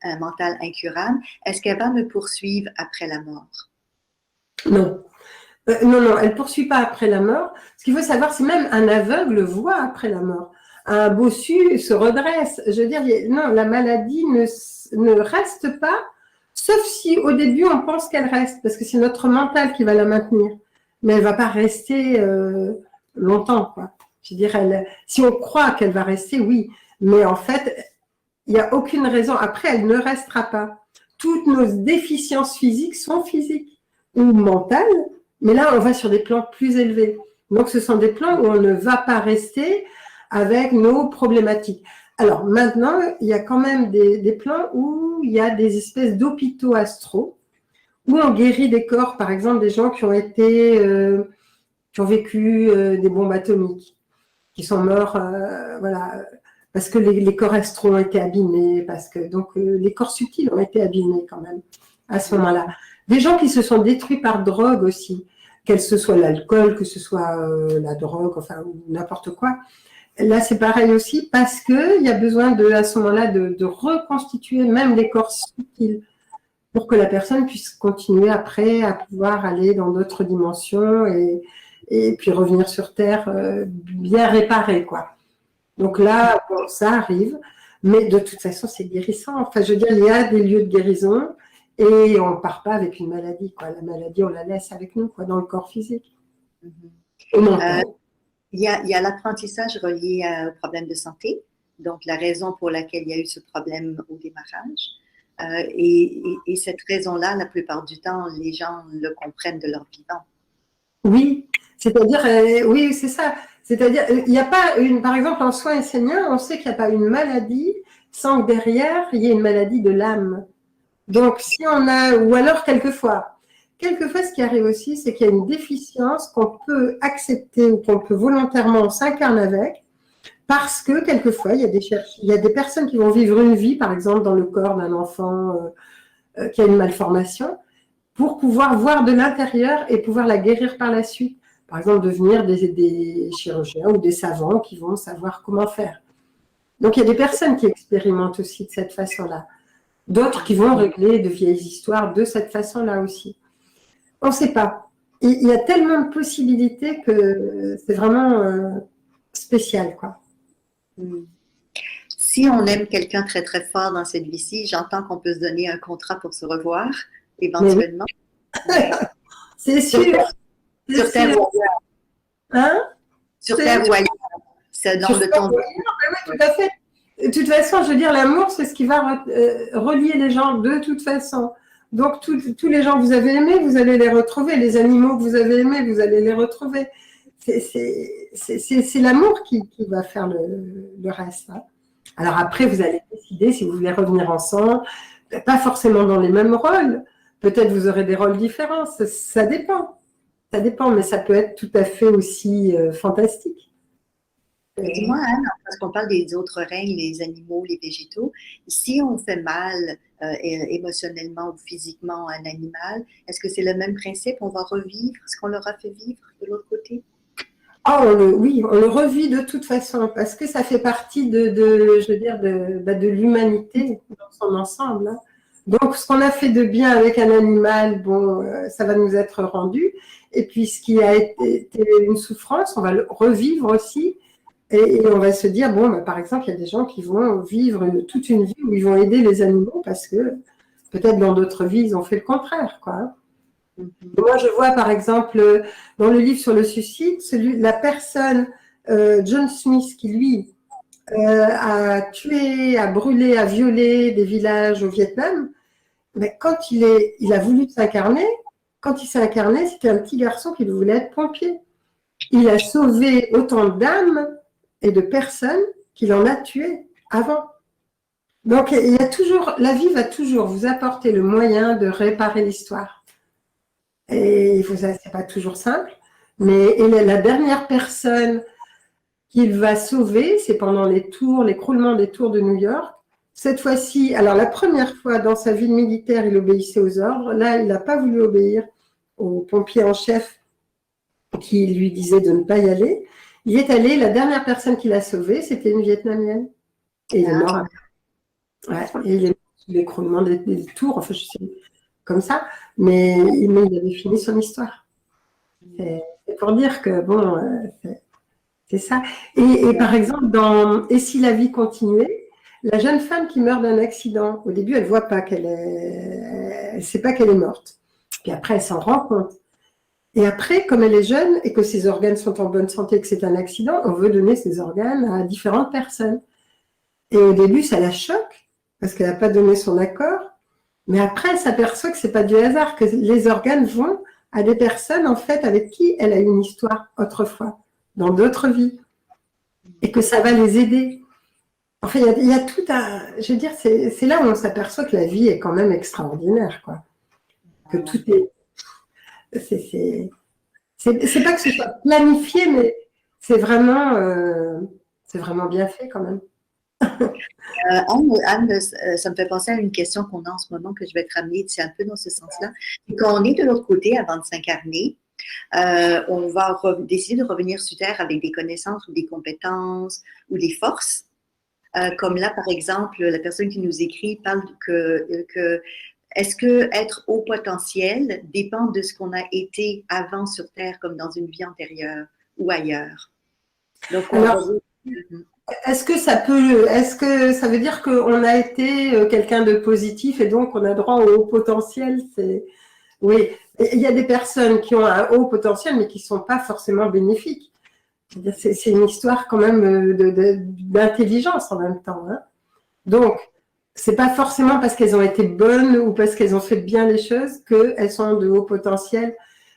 incurable. Est-ce qu'elle va me poursuivre après la mort? Non. Non, elle ne poursuit pas après la mort. Ce qu'il faut savoir, c'est même un aveugle voit après la mort. Un bossu se redresse. Je veux dire, non, la maladie ne reste pas, sauf si au début on pense qu'elle reste, parce que c'est notre mental qui va la maintenir. Mais elle ne va pas rester longtemps, quoi. Je veux dire, si on croit qu'elle va rester, oui. Mais en fait, il n'y a aucune raison. Après, elle ne restera pas. Toutes nos déficiences physiques sont physiques ou mentales. Mais là, on va sur des plans plus élevés. Donc, ce sont des plans où on ne va pas rester avec nos problématiques. Alors, maintenant, il y a quand même des plans où il y a des espèces d'hôpitaux astraux, où on guérit des corps, par exemple, des gens qui ont vécu des bombes atomiques, qui sont morts, voilà, parce que les corps astraux ont été abîmés, donc les corps subtils ont été abîmés quand même à ce moment-là. Des gens qui se sont détruits par drogue aussi, que ce soit l'alcool, que ce soit la drogue, enfin n'importe quoi. Là, c'est pareil aussi parce qu'il y a besoin à ce moment-là de reconstituer même les corps subtils pour que la personne puisse continuer après à pouvoir aller dans d'autres dimensions et puis revenir sur Terre bien réparé, quoi. Donc là, bon, ça arrive, mais de toute façon, c'est guérissant. Enfin, je veux dire, il y a des lieux de guérison. Et on ne part pas avec une maladie, quoi. La maladie, on la laisse avec nous, quoi, dans le corps physique. Il y a l'apprentissage relié au problème de santé, donc la raison pour laquelle il y a eu ce problème au démarrage. Et cette raison-là, la plupart du temps, les gens le comprennent de leur vivant. Oui, c'est-à-dire, oui, c'est ça. C'est-à-dire, il n'y a pas par exemple, en soins esséniens, on sait qu'il n'y a pas une maladie sans que derrière, il y ait une maladie de l'âme. Donc, si on a, ou alors quelquefois, ce qui arrive aussi, c'est qu'il y a une déficience qu'on peut accepter ou qu'on peut volontairement, on s'incarne avec, parce que quelquefois, il y a des personnes qui vont vivre une vie, par exemple, dans le corps d'un enfant qui a une malformation, pour pouvoir voir de l'intérieur et pouvoir la guérir par la suite. Par exemple, devenir des chirurgiens ou des savants qui vont savoir comment faire. Donc, il y a des personnes qui expérimentent aussi de cette façon-là. D'autres qui vont régler de vieilles histoires de cette façon-là aussi. On ne sait pas. Il y a tellement de possibilités que c'est vraiment spécial, quoi. Hmm. Si on aime quelqu'un très très fort dans cette vie-ci, j'entends qu'on peut se donner un contrat pour se revoir, Mais oui, éventuellement. c'est Sur sûr, Terre, c'est sur Terre sûr. Royale. Hein? Sur Terre Royale. C'est le nom Sur de Terre ton. Royale, oui, tout à fait. De toute façon, je veux dire, l'amour, c'est ce qui va relier les gens de toute façon. Donc, tous les gens que vous avez aimés, vous allez les retrouver. Les animaux que vous avez aimés, vous allez les retrouver. C'est l'amour qui va faire le reste. Hein. Alors après, vous allez décider si vous voulez revenir ensemble. Pas forcément dans les mêmes rôles. Peut-être vous aurez des rôles différents. Ça dépend. Ça dépend, mais ça peut être tout à fait aussi fantastique. Et dis-moi, Anne, parce qu'on parle des autres règnes, les animaux, les végétaux, si on fait mal émotionnellement ou physiquement à un animal, est-ce que c'est le même principe? On va revivre ce qu'on leur a fait vivre de l'autre côté? Ah, oui, on le revit de toute façon, parce que ça fait partie je veux dire, de l'humanité dans son ensemble. Hein. Donc, ce qu'on a fait de bien avec un animal, bon, ça va nous être rendu. Et puis, ce qui a été une souffrance, on va le revivre aussi. Et on va se dire, bon, bah, par exemple, il y a des gens qui vont vivre toute une vie où ils vont aider les animaux parce que peut-être dans d'autres vies, ils ont fait le contraire, quoi. Moi, je vois, par exemple, dans le livre sur le suicide, la personne, John Smith, qui, lui, a tué, a brûlé, a violé des villages au Vietnam, mais quand il a voulu s'incarner, quand il s'est incarné, c'était un petit garçon qui voulait être pompier. Il a sauvé autant d'âmes et de personnes qu'il en a tué avant. Donc, il y a toujours, la vie va toujours vous apporter le moyen de réparer l'histoire. Et c'est pas toujours simple, mais la dernière personne qu'il va sauver, c'est pendant l'écroulement des tours de New York. Cette fois-ci, alors la première fois dans sa vie de militaire, il obéissait aux ordres. Là, il n'a pas voulu obéir au pompier en chef qui lui disait de ne pas y aller. Il y est allé, la dernière personne qu'il a sauvée, c'était une Vietnamienne. Et il est mort. Ouais, et il est mort sous l'écroulement des tours, enfin, je sais, comme ça. Mais il avait fini son histoire. C'est pour dire que, bon, c'est ça. Et par exemple, dans Et si la vie continuait, la jeune femme qui meurt d'un accident, au début, elle ne voit pas elle sait pas qu'elle est morte. Puis après, elle s'en rend compte. Et après, comme elle est jeune et que ses organes sont en bonne santé et que c'est un accident, on veut donner ses organes à différentes personnes. Et au début, ça la choque parce qu'elle n'a pas donné son accord. Mais après, elle s'aperçoit que ce n'est pas du hasard, que les organes vont à des personnes, en fait, avec qui elle a eu une histoire autrefois, dans d'autres vies. Et que ça va les aider. Enfin, il y a tout à... Je veux dire, c'est là où on s'aperçoit que la vie est quand même extraordinaire, quoi. Que tout est... C'est pas que ce soit planifié, mais c'est vraiment bien fait quand même. Anne, ça me fait penser à une question qu'on a en ce moment que je vais te ramener, c'est un peu dans ce sens-là. Quand on est de l'autre côté avant de s'incarner, on va décider de revenir sur Terre avec des connaissances ou des compétences ou des forces. Comme là, par exemple, la personne qui nous écrit parle que est-ce que être haut potentiel dépend de ce qu'on a été avant sur Terre, comme dans une vie antérieure ou ailleurs? Donc, Alors, est-ce que ça veut dire qu'on a été quelqu'un de positif et donc on a droit au haut potentiel? Oui, il y a des personnes qui ont un haut potentiel mais qui ne sont pas forcément bénéfiques. C'est une histoire quand même d'intelligence en même temps. Hein. Donc, c'est pas forcément parce qu'elles ont été bonnes ou parce qu'elles ont fait bien les choses qu'elles sont de haut potentiel.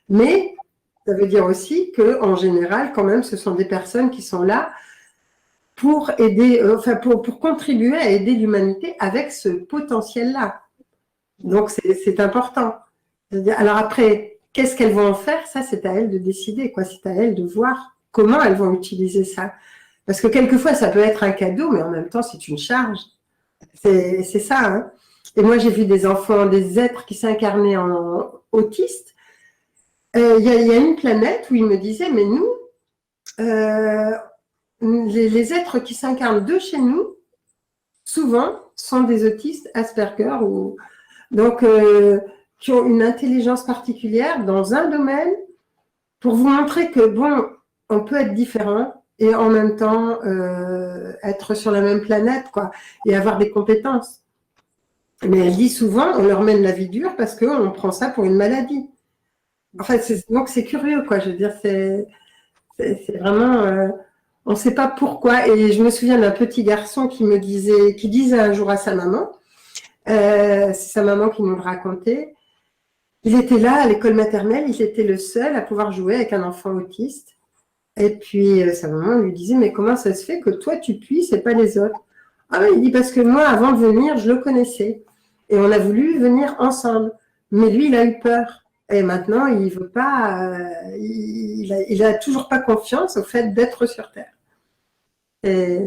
Mais ça veut dire aussi qu'en général, quand même, ce sont des personnes qui sont là pour aider, pour contribuer à aider l'humanité avec ce potentiel-là. Donc, c'est important. Alors après, qu'est-ce qu'elles vont en faire? Ça, c'est à elles de décider, quoi. C'est à elles de voir comment elles vont utiliser ça. Parce que quelquefois, ça peut être un cadeau, mais en même temps, c'est une charge. C'est ça. Hein. Et moi, j'ai vu des enfants, des êtres qui s'incarnaient en autistes. Il y a une planète où ils me disaient, mais nous, les êtres qui s'incarnent de chez nous, souvent, sont des autistes Asperger, donc qui ont une intelligence particulière dans un domaine pour vous montrer que, bon, on peut être différent et en même temps être sur la même planète, quoi, et avoir des compétences. Mais elle dit souvent, on leur mène la vie dure parce qu'on prend ça pour une maladie. En fait, donc c'est curieux, quoi. Je veux dire, c'est vraiment, on ne sait pas pourquoi. Et je me souviens d'un petit garçon qui disait un jour à sa maman, c'est sa maman qui nous le racontait. Il était là à l'école maternelle, il était le seul à pouvoir jouer avec un enfant autiste. Et puis sa maman lui disait, mais comment ça se fait que toi tu puisses et pas les autres? Ah ben, il dit, parce que moi, avant de venir, je le connaissais. Et on a voulu venir ensemble. Mais lui, il a eu peur. Et maintenant, il veut pas, il a toujours pas confiance au fait d'être sur Terre. Et,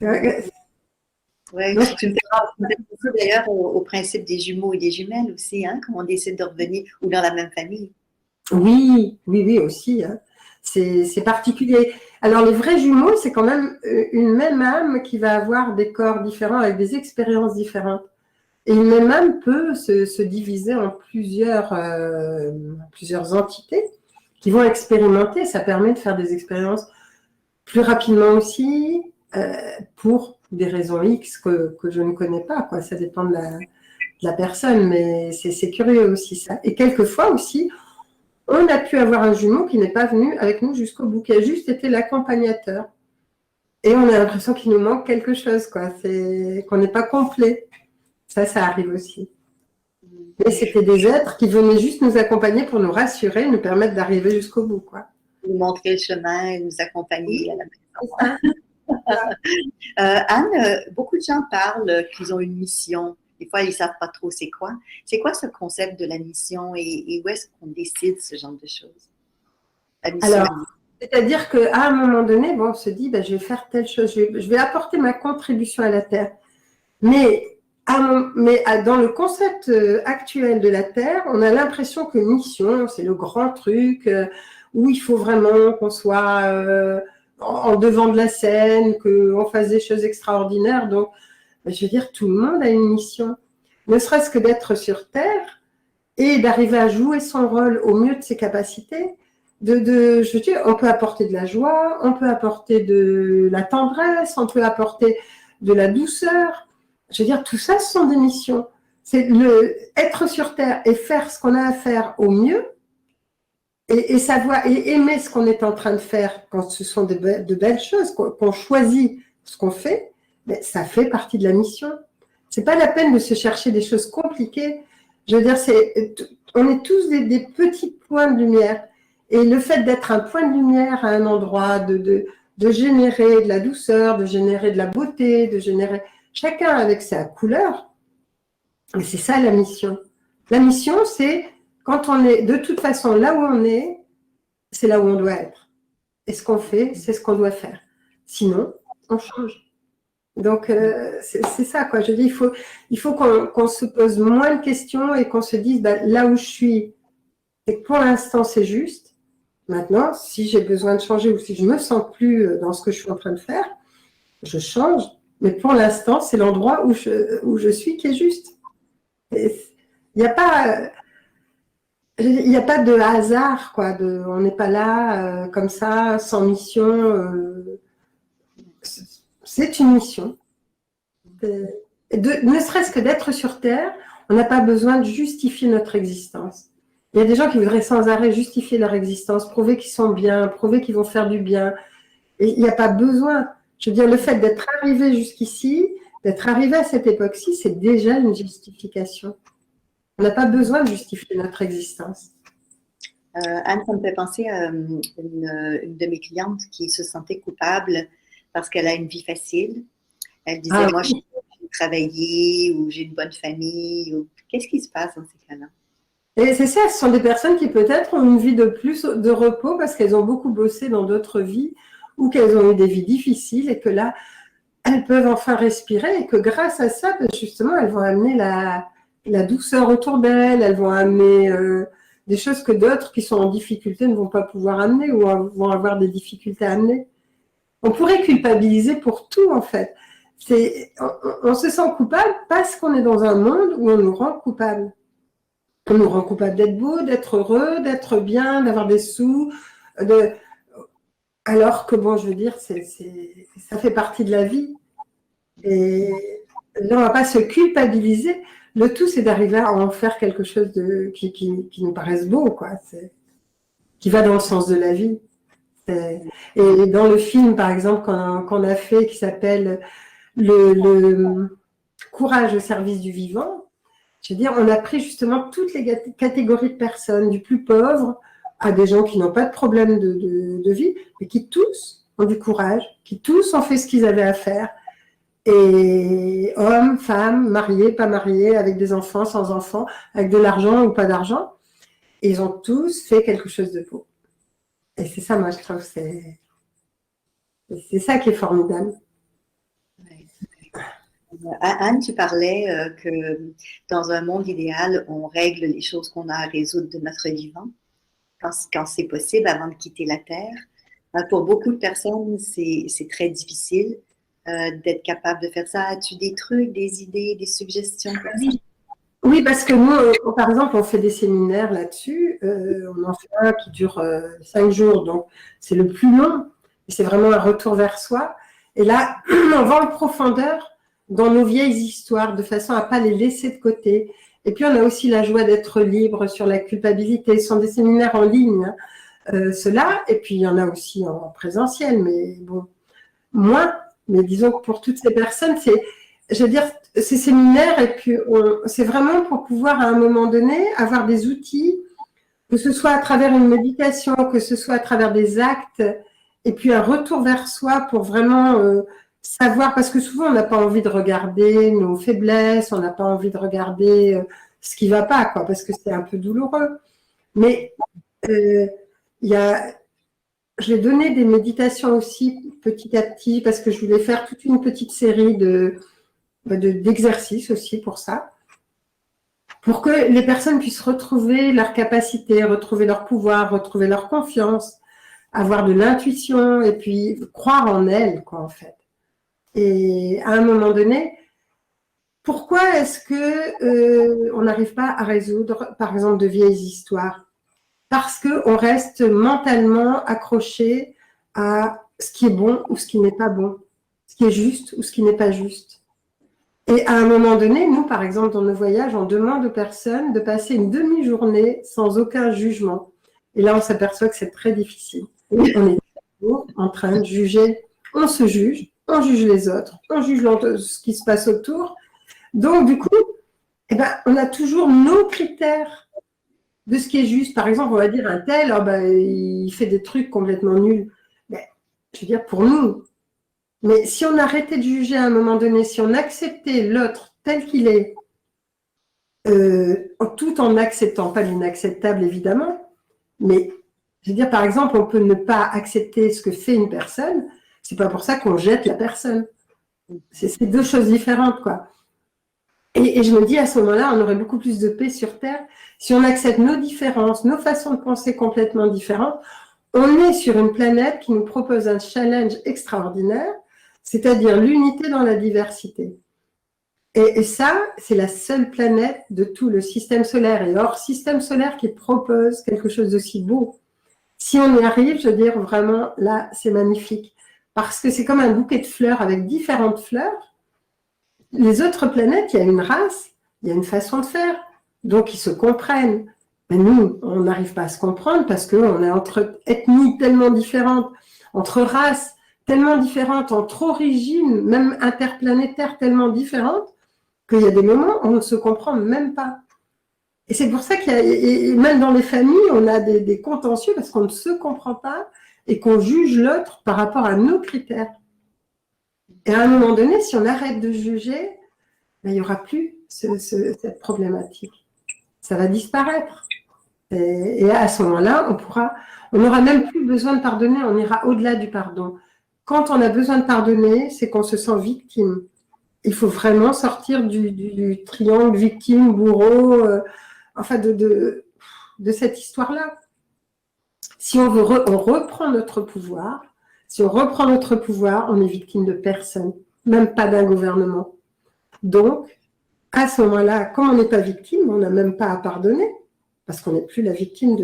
ouais, donc, tu me fais penser d'ailleurs au principe des jumeaux et des jumelles aussi, hein, quand on décide de revenir, ou dans la même famille. oui, aussi. Hein. C'est particulier. Alors, les vrais jumeaux, c'est quand même une même âme qui va avoir des corps différents avec des expériences différentes. Et une même âme peut se diviser en plusieurs entités qui vont expérimenter. Ça permet de faire des expériences plus rapidement aussi, pour des raisons X que je ne connais pas, quoi. Ça dépend de la personne, mais c'est curieux aussi ça. Et quelquefois aussi, on a pu avoir un jumeau qui n'est pas venu avec nous jusqu'au bout, qui a juste été l'accompagnateur. Et on a l'impression qu'il nous manque quelque chose, quoi. C'est qu'on n'est pas complet. Ça arrive aussi. Mais c'était des êtres qui venaient juste nous accompagner pour nous rassurer, nous permettre d'arriver jusqu'au bout, quoi. Nous montrer le chemin et nous accompagner à la maison. Anne, beaucoup de gens parlent qu'ils ont une mission. Des fois, ils ne savent pas trop c'est quoi. C'est quoi ce concept de la mission et où est-ce qu'on décide ce genre de choses? La mission. Alors, c'est-à-dire qu'à un moment donné, bon, on se dit, ben, je vais faire telle chose, je vais apporter ma contribution à la Terre. Mais dans le concept actuel de la Terre, on a l'impression que mission, c'est le grand truc où il faut vraiment qu'on soit en devant de la scène, qu'on fasse des choses extraordinaires. Donc, je veux dire, tout le monde a une mission. Ne serait-ce que d'être sur Terre et d'arriver à jouer son rôle au mieux de ses capacités. Je veux dire, on peut apporter de la joie, on peut apporter de la tendresse, on peut apporter de la douceur. Je veux dire, tout ça, ce sont des missions. C'est être sur Terre et faire ce qu'on a à faire au mieux et savoir et aimer ce qu'on est en train de faire quand ce sont de belles choses, qu'on choisit ce qu'on fait, mais ça fait partie de la mission. C'est pas la peine de se chercher des choses compliquées. Je veux dire, on est tous des petits points de lumière. Et le fait d'être un point de lumière à un endroit, de générer de la douceur, de générer de la beauté, de générer chacun avec sa couleur, et c'est ça la mission. La mission, c'est quand on est de toute façon là où on est, c'est là où on doit être. Et ce qu'on fait, c'est ce qu'on doit faire. Sinon, on change. Donc, c'est ça, quoi. Je dis, il faut qu'on se pose moins de questions et qu'on se dise, bah, là où je suis, c'est que pour l'instant, c'est juste. Maintenant, si j'ai besoin de changer ou si je ne me sens plus dans ce que je suis en train de faire, je change. Mais pour l'instant, c'est l'endroit où je suis qui est juste. Il n'y a pas de hasard, quoi. On n'est pas là comme ça, sans mission. C'est une mission. Ne serait-ce que d'être sur Terre, on n'a pas besoin de justifier notre existence. Il y a des gens qui voudraient sans arrêt justifier leur existence, prouver qu'ils sont bien, prouver qu'ils vont faire du bien. Et il n'y a pas besoin. Je veux dire, le fait d'être arrivé jusqu'ici, d'être arrivé à cette époque-ci, c'est déjà une justification. On n'a pas besoin de justifier notre existence. Anne, ça me fait penser à une de mes clientes qui se sentait coupable parce qu'elle a une vie facile. Elle disait, moi, j'ai travaillé ou j'ai une bonne famille. Qu'est-ce qui se passe dans ces cas-là? Et c'est ça, ce sont des personnes qui peut-être ont une vie de plus de repos parce qu'elles ont beaucoup bossé dans d'autres vies ou qu'elles ont eu des vies difficiles et que là, elles peuvent enfin respirer et que grâce à ça, justement, elles vont amener la douceur autour d'elles, elles vont amener des choses que d'autres qui sont en difficulté ne vont pas pouvoir amener ou vont avoir des difficultés à amener. On pourrait culpabiliser pour tout, en fait. On se sent coupable parce qu'on est dans un monde où on nous rend coupable. On nous rend coupable d'être beau, d'être heureux, d'être bien, d'avoir des sous, alors que, bon, je veux dire, ça fait partie de la vie. Et là, on ne va pas se culpabiliser. Le tout, c'est d'arriver à en faire quelque chose qui nous paraisse beau, quoi. Qui va dans le sens de la vie. Et dans le film, par exemple, qu'on a fait, qui s'appelle le courage au service du vivant, je veux dire, on a pris justement toutes les catégories de personnes, du plus pauvre à des gens qui n'ont pas de problème de vie, mais qui tous ont du courage, qui tous ont fait ce qu'ils avaient à faire. Et hommes, femmes, mariés, pas mariés, avec des enfants, sans enfants, avec de l'argent ou pas d'argent, ils ont tous fait quelque chose de beau. Et c'est ça, moi, je trouve, c'est ça qui est formidable. Anne, tu parlais que dans un monde idéal, on règle les choses qu'on a à résoudre de notre vivant quand c'est possible avant de quitter la Terre. Pour beaucoup de personnes, c'est très difficile d'être capable de faire ça. As-tu des trucs, des idées, des suggestions comme ça? Oui, parce que nous, par exemple, on fait des séminaires là-dessus. On en fait un qui dure 5 jours, donc c'est le plus long. Et c'est vraiment un retour vers soi. Et là, on va en profondeur dans nos vieilles histoires, de façon à ne pas les laisser de côté. Et puis, on a aussi la joie d'être libre sur la culpabilité. Ce sont des séminaires en ligne, ceux-là. Et puis, il y en a aussi en présentiel, mais bon, moins. Mais disons que pour toutes ces personnes, je veux dire, ces séminaires, et puis c'est vraiment pour pouvoir, à un moment donné, avoir des outils, que ce soit à travers une méditation, que ce soit à travers des actes, et puis un retour vers soi pour vraiment savoir, parce que souvent, on n'a pas envie de regarder nos faiblesses, on n'a pas envie de regarder ce qui ne va pas, quoi, parce que c'est un peu douloureux. Mais je vais donner des méditations aussi petit à petit, parce que je voulais faire toute une petite série d'exercices aussi pour ça, pour que les personnes puissent retrouver leur capacité, retrouver leur pouvoir, retrouver leur confiance, avoir de l'intuition et puis croire en elles, quoi, en fait. Et à un moment donné, pourquoi est-ce que on n'arrive pas à résoudre, par exemple, de vieilles histoires? Parce qu'on reste mentalement accroché à ce qui est bon ou ce qui n'est pas bon, ce qui est juste ou ce qui n'est pas juste. Et à un moment donné, nous, par exemple, dans nos voyages, on demande aux personnes de passer une demi-journée sans aucun jugement. Et là, on s'aperçoit que c'est très difficile. On est toujours en train de juger. On se juge, on juge les autres, on juge ce qui se passe autour. Donc, du coup, on a toujours nos critères de ce qui est juste. Par exemple, on va dire un tel, il fait des trucs complètement nuls. Mais, je veux dire, pour nous. Mais si on arrêtait de juger à un moment donné, si on acceptait l'autre tel qu'il est, tout en n'acceptant pas l'inacceptable, évidemment, mais je veux dire, par exemple, on peut ne pas accepter ce que fait une personne, c'est pas pour ça qu'on jette la personne. C'est deux choses différentes, quoi. Et je me dis, à ce moment-là, on aurait beaucoup plus de paix sur Terre si on accepte nos différences, nos façons de penser complètement différentes. On est sur une planète qui nous propose un challenge extraordinaire, c'est-à-dire l'unité dans la diversité. Et ça, c'est la seule planète de tout le système solaire et hors système solaire qui propose quelque chose d'aussi beau. Si on y arrive, je veux dire, vraiment, là, c'est magnifique. Parce que c'est comme un bouquet de fleurs avec différentes fleurs. Les autres planètes, il y a une race, il y a une façon de faire. Donc, ils se comprennent. Mais nous, on n'arrive pas à se comprendre parce qu'on est entre ethnies tellement différentes, entre races tellement différentes, entre origines, même interplanétaires tellement différentes, qu'il y a des moments où on ne se comprend même pas. Et c'est pour ça qu'il y a, et même dans les familles, on a des contentieux parce qu'on ne se comprend pas et qu'on juge l'autre par rapport à nos critères. Et à un moment donné, si on arrête de juger, il n'y aura plus cette problématique. Ça va disparaître. Et à ce moment-là, on n'aura même plus besoin de pardonner, on ira au-delà du pardon. Quand on a besoin de pardonner, c'est qu'on se sent victime. Il faut vraiment sortir du triangle victime-bourreau, de cette histoire-là. Si on reprend notre pouvoir, Si on reprend notre pouvoir, on n'est victime de personne, même pas d'un gouvernement. Donc, à ce moment-là, comme on n'est pas victime, on n'a même pas à pardonner, parce qu'on n'est plus la victime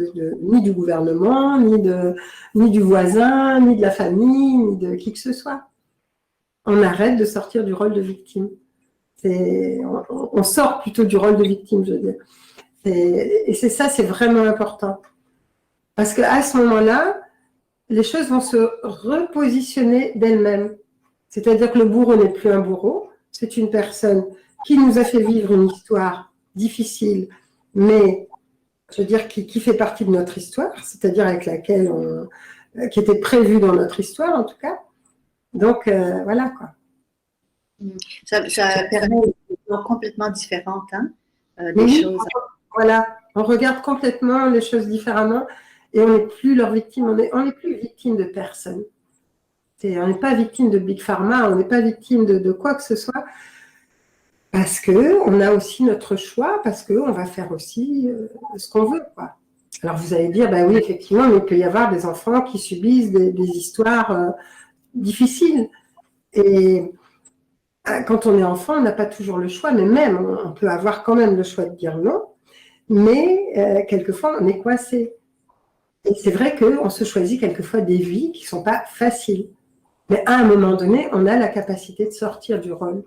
ni du gouvernement, ni du voisin, ni de la famille, ni de qui que ce soit. On arrête de sortir du rôle de victime. On sort plutôt du rôle de victime, je veux dire. Et c'est ça, c'est vraiment important. Parce qu'à ce moment-là, les choses vont se repositionner d'elles-mêmes. C'est-à-dire que le bourreau n'est plus un bourreau, c'est une personne qui nous a fait vivre une histoire difficile, mais je veux dire qui fait partie de notre histoire, c'est-à-dire avec laquelle qui était prévue dans notre histoire en tout cas. Donc voilà quoi. Ça permet une vision complètement différente des oui, choses. Voilà, on regarde complètement les choses différemment et on n'est plus leur victime, on n'est plus victime de personne. On n'est pas victime de Big Pharma, on n'est pas victime de quoi que ce soit. Parce qu'on a aussi notre choix, parce qu'on va faire aussi ce qu'on veut, quoi. Alors vous allez dire, ben oui, effectivement, mais il peut y avoir des enfants qui subissent des histoires difficiles. Et quand on est enfant, on n'a pas toujours le choix, mais même, on peut avoir quand même le choix de dire non, mais quelquefois, on est coincé. Et c'est vrai qu'on se choisit quelquefois des vies qui ne sont pas faciles. Mais à un moment donné, on a la capacité de sortir du rôle.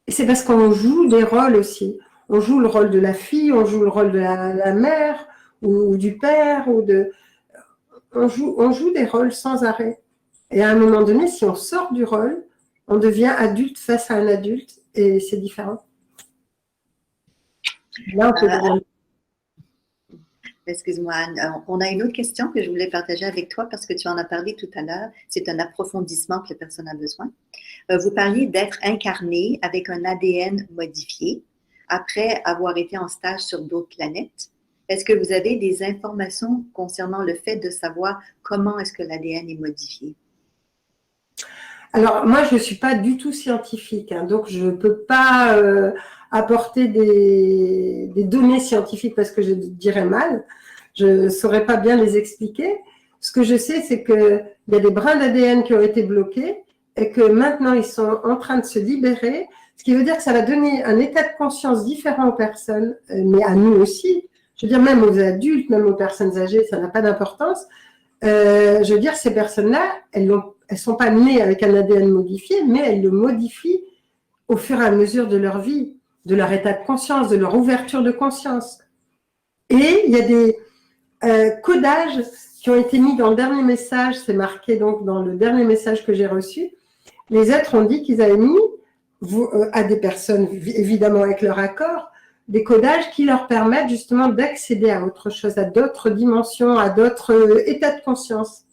Et c'est parce qu'on joue des rôles aussi. On joue le rôle de la fille, on joue le rôle de la mère ou du père. On joue des rôles sans arrêt. Et à un moment donné, si on sort du rôle, on devient adulte face à un adulte et c'est différent. Là, on peut devenir... Excuse-moi, Anne. On a une autre question que je voulais partager avec toi parce que tu en as parlé tout à l'heure. C'est un approfondissement que la personne a besoin. Vous parliez d'être incarné avec un ADN modifié après avoir été en stage sur d'autres planètes. Est-ce que vous avez des informations concernant le fait de savoir comment est-ce que l'ADN est modifié? Alors, moi, je ne suis pas du tout scientifique, hein, donc je ne peux pas apporter des données scientifiques parce que je dirais mal. Je ne saurais pas bien les expliquer. Ce que je sais, c'est qu'il y a des brins d'ADN qui ont été bloqués et que maintenant, ils sont en train de se libérer, ce qui veut dire que ça va donner un état de conscience différent aux personnes, mais à nous aussi. Je veux dire, même aux adultes, même aux personnes âgées, ça n'a pas d'importance. Je veux dire, ces personnes-là, elles ne sont pas nées avec un ADN modifié, mais elles le modifient au fur et à mesure de leur vie, de leur état de conscience, de leur ouverture de conscience. Et il y a des codages qui ont été mis dans le dernier message, c'est marqué donc dans le dernier message que j'ai reçu. Les êtres ont dit qu'ils avaient mis à des personnes, évidemment avec leur accord, des codages qui leur permettent justement d'accéder à autre chose, à d'autres dimensions, à d'autres états de conscience.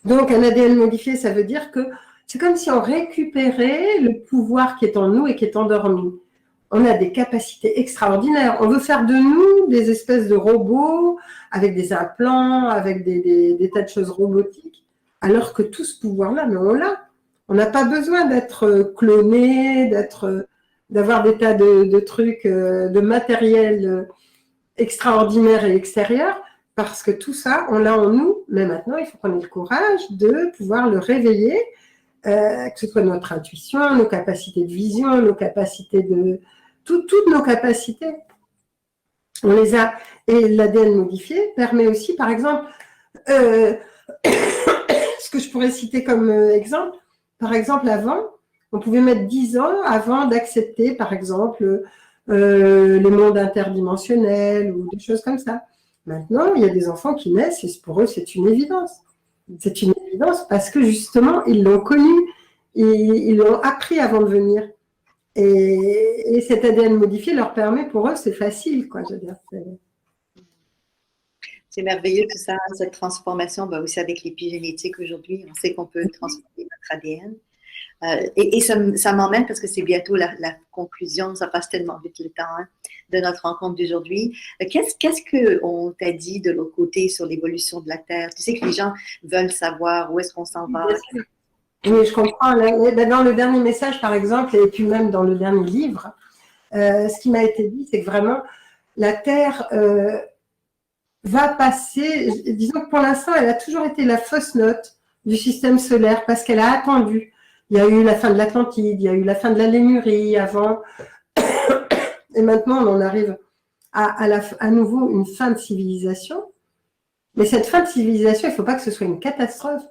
Donc, un ADN modifié, ça veut dire que c'est comme si on récupérait le pouvoir qui est en nous et qui est endormi. On a des capacités extraordinaires. On veut faire de nous des espèces de robots avec des implants, avec des tas de choses robotiques, alors que tout ce pouvoir-là, mais on l'a. On n'a pas besoin d'être cloné, d'avoir des tas de trucs, de matériel extraordinaire et extérieur, parce que tout ça, on l'a en nous, mais maintenant, il faut qu'on ait le courage de pouvoir le réveiller, que ce soit notre intuition, nos capacités de vision, nos capacités toutes nos capacités. On les a. Et l'ADN modifié permet aussi, par exemple, ce que je pourrais citer comme exemple, par exemple, avant, on pouvait mettre 10 ans avant d'accepter, par exemple, les mondes interdimensionnels ou des choses comme ça. Maintenant, il y a des enfants qui naissent et pour eux, c'est une évidence. C'est une évidence parce que justement, ils l'ont connu, ils l'ont appris avant de venir. Et cet ADN modifié leur permet, pour eux, c'est facile, quoi, je veux dire. C'est merveilleux tout ça, cette transformation, aussi avec l'épigénétique aujourd'hui, on sait qu'on peut transformer notre ADN. Et ça m'emmène, parce que c'est bientôt la conclusion, ça passe tellement vite le temps de notre rencontre d'aujourd'hui. Qu'est-ce qu'on t'a dit de l'autre côté sur l'évolution de la Terre? Tu sais que les gens veulent savoir où est-ce qu'on s'en va. Oui, je comprends. Dans le dernier message, par exemple, et puis même dans le dernier livre, ce qui m'a été dit, c'est que vraiment, la Terre va passer, disons que pour l'instant, elle a toujours été la fausse note du système solaire parce qu'elle a attendu. Il y a eu la fin de l'Atlantide, il y a eu la fin de la Lémurie avant, et maintenant on en arrive à nouveau une fin de civilisation. Mais cette fin de civilisation, il ne faut pas que ce soit une catastrophe.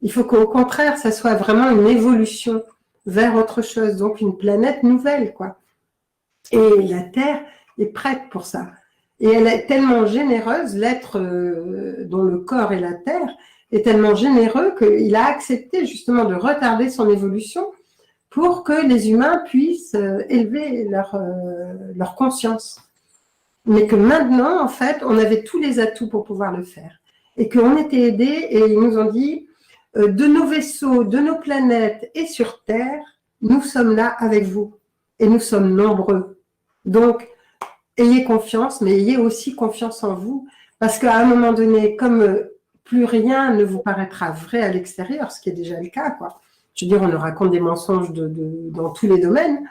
Il faut qu'au contraire, ça soit vraiment une évolution vers autre chose, donc une planète nouvelle, quoi. Et la Terre est prête pour ça. Et elle est tellement généreuse, l'être dont le corps est la Terre, est tellement généreux qu'il a accepté justement de retarder son évolution pour que les humains puissent élever leur conscience. Mais que maintenant, en fait, on avait tous les atouts pour pouvoir le faire. Et qu'on était aidés, et ils nous ont dit, de nos vaisseaux, de nos planètes et sur Terre, nous sommes là avec vous. Et nous sommes nombreux. Donc, ayez confiance, mais ayez aussi confiance en vous. Parce qu'à un moment donné, comme plus rien ne vous paraîtra vrai à l'extérieur, ce qui est déjà le cas, quoi. Je veux dire, on nous raconte des mensonges dans tous les domaines,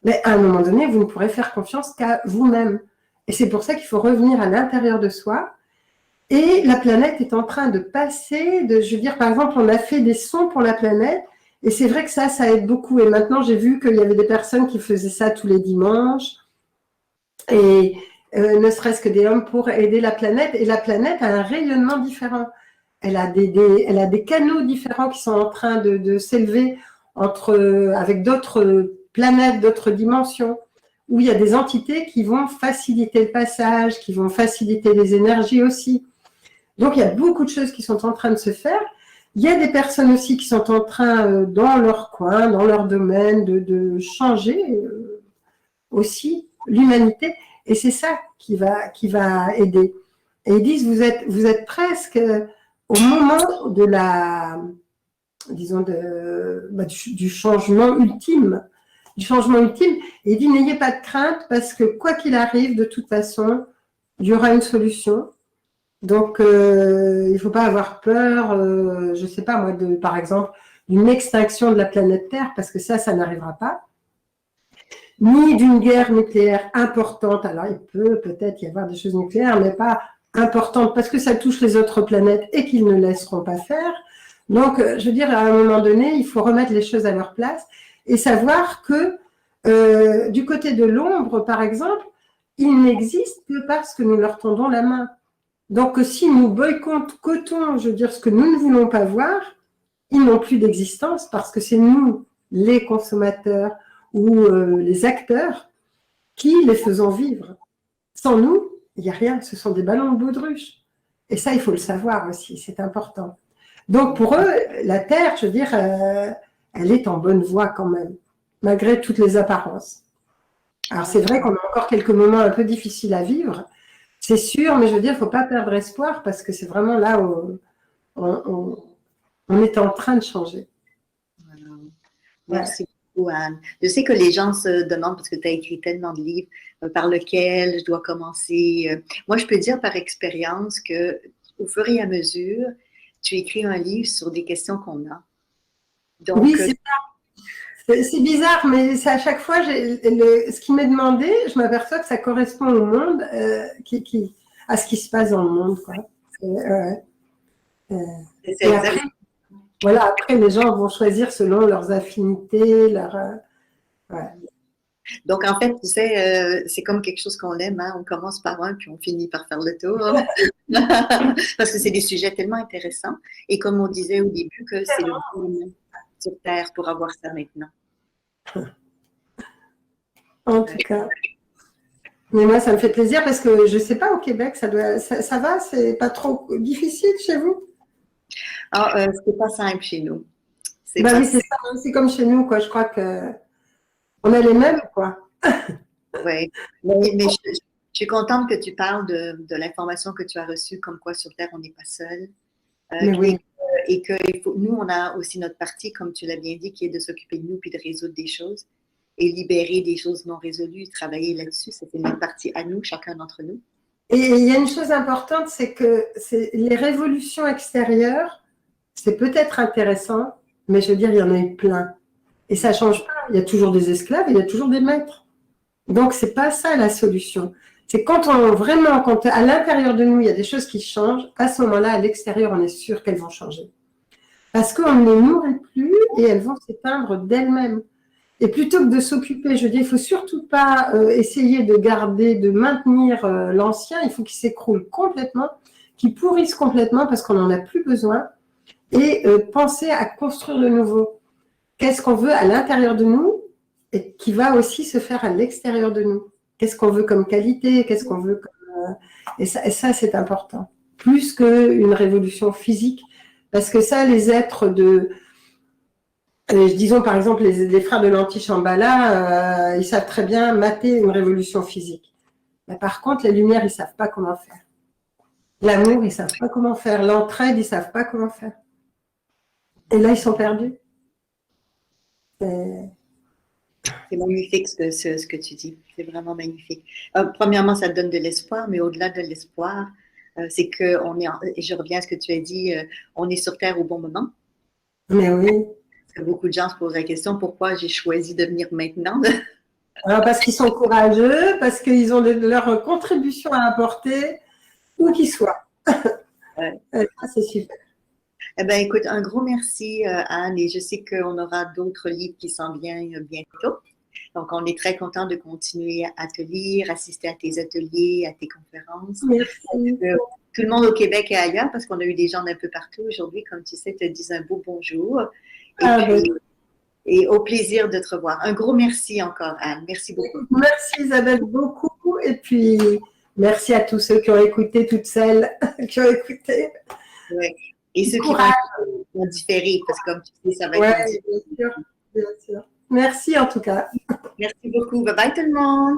mais à un moment donné, vous ne pourrez faire confiance qu'à vous-même. Et c'est pour ça qu'il faut revenir à l'intérieur de soi. Et la planète est en train de passer, je veux dire, par exemple, on a fait des sons pour la planète, et c'est vrai que ça aide beaucoup. Et maintenant, j'ai vu qu'il y avait des personnes qui faisaient ça tous les dimanches, et ne serait-ce que des hommes pour aider la planète. Et la planète a un rayonnement différent. Elle a des canaux différents qui sont en train de s'élever avec d'autres planètes, d'autres dimensions, où il y a des entités qui vont faciliter le passage, qui vont faciliter les énergies aussi. Donc, il y a beaucoup de choses qui sont en train de se faire. Il y a des personnes aussi qui sont en train, dans leur coin, dans leur domaine, de changer aussi l'humanité. Et c'est ça qui va aider. Et ils disent, vous êtes presque au moment de disons, du changement ultime. Du changement ultime. Et il dit, n'ayez pas de crainte parce que quoi qu'il arrive, de toute façon, il y aura une solution. Donc, il ne faut pas avoir peur, je ne sais pas moi, par exemple, d'une extinction de la planète Terre, parce que ça n'arrivera pas. Ni d'une guerre nucléaire importante. Alors, il peut-être y avoir des choses nucléaires, mais pas importantes, parce que ça touche les autres planètes et qu'ils ne laisseront pas faire. Donc, je veux dire, à un moment donné, il faut remettre les choses à leur place et savoir que du côté de l'ombre, par exemple, ils n'existent que parce que nous leur tendons la main. Donc, si nous boycottons, je veux dire, ce que nous ne voulons pas voir, ils n'ont plus d'existence parce que c'est nous, les consommateurs ou les acteurs, qui les faisons vivre. Sans nous, il n'y a rien, ce sont des ballons de baudruche. Et ça, il faut le savoir aussi, c'est important. Donc, pour eux, la Terre, je veux dire, elle est en bonne voie quand même, malgré toutes les apparences. Alors, c'est vrai qu'on a encore quelques moments un peu difficiles à vivre, c'est sûr, mais je veux dire, il ne faut pas perdre espoir parce que c'est vraiment là où on est en train de changer. Merci beaucoup, Anne. Je sais que les gens se demandent, parce que tu as écrit tellement de livres, par lequel je dois commencer. Moi, je peux dire par expérience qu'au fur et à mesure, tu écris un livre sur des questions qu'on a. Donc, oui, c'est ça. C'est bizarre, mais c'est à chaque fois, ce qui m'est demandé, je m'aperçois que ça correspond au monde, à ce qui se passe dans le monde. Quoi. Et après, voilà, après, les gens vont choisir selon leurs affinités, ouais. Donc, en fait, tu sais, c'est comme quelque chose qu'on aime, hein? On commence par un, puis on finit par faire le tour. Parce que c'est des sujets tellement intéressants. Et comme on disait au début, que c'est le bon moment sur Terre pour avoir ça maintenant. En tout cas. Mais moi, ça me fait plaisir parce que je ne sais pas, au Québec, ça va, c'est pas trop difficile chez vous? Ah, c'est pas simple chez nous. Oui, c'est ça, c'est comme chez nous, quoi. Je crois qu'on a les mêmes, quoi. Oui, mais je suis contente que tu parles de l'information que tu as reçue, comme quoi sur Terre, on n'est pas seul. Oui. Et que nous, on a aussi notre partie, comme tu l'as bien dit, qui est de s'occuper de nous puis de résoudre des choses et libérer des choses non résolues, travailler là-dessus. C'est notre partie à nous, chacun d'entre nous. Et il y a une chose importante, c'est que les révolutions extérieures, c'est peut-être intéressant, mais je veux dire, il y en a eu plein. Et ça ne change pas. Il y a toujours des esclaves et il y a toujours des maîtres. Donc, ce n'est pas ça la solution. C'est quand à l'intérieur de nous, il y a des choses qui changent, à ce moment-là, à l'extérieur, on est sûr qu'elles vont changer. Parce qu'on ne les nourrit plus et elles vont s'éteindre d'elles-mêmes. Et plutôt que de s'occuper, je dis, il ne faut surtout pas essayer de garder, de maintenir l'ancien, il faut qu'il s'écroule complètement, qu'il pourrisse complètement parce qu'on n'en a plus besoin. Et penser à construire le nouveau. Qu'est-ce qu'on veut à l'intérieur de nous et qui va aussi se faire à l'extérieur de nous. Qu'est-ce qu'on veut comme qualité, qu'est-ce qu'on veut comme… Et ça c'est important. Plus qu'une révolution physique. Parce que ça, les êtres de… disons par exemple les frères de l'Anti-Shambhala, ils savent très bien mater une révolution physique. Mais par contre, les lumières, ils ne savent pas comment faire. L'amour, ils ne savent pas comment faire. L'entraide, ils ne savent pas comment faire. Et là, ils sont perdus. C'est magnifique ce que tu dis. C'est vraiment magnifique. Premièrement, ça te donne de l'espoir, mais au-delà de l'espoir, c'est que et je reviens à ce que tu as dit, on est sur Terre au bon moment. Mais oui. Parce que beaucoup de gens se posent la question, pourquoi j'ai choisi de venir maintenant? Alors, parce qu'ils sont courageux, parce qu'ils ont leur contribution à apporter, où qu'ils soient. Ouais. Ça, c'est super. Eh bien, écoute, un gros merci, Anne, et je sais qu'on aura d'autres livres qui s'en viennent bientôt. Donc, on est très content de continuer à te lire, assister à tes ateliers, à tes conférences. Merci. Tout le monde au Québec et ailleurs, parce qu'on a eu des gens d'un peu partout aujourd'hui, comme tu sais, te disent un beau bonjour. Et au plaisir de te revoir. Un gros merci encore, Anne. Merci beaucoup. Merci, Isabelle, beaucoup. Et puis, merci à tous ceux qui ont écouté, toutes celles qui ont écouté. Ouais. Et ceux qui vont différer, parce que comme tu sais, ça va être bien sûr. Merci en tout cas. Merci beaucoup. Bye bye tout le monde.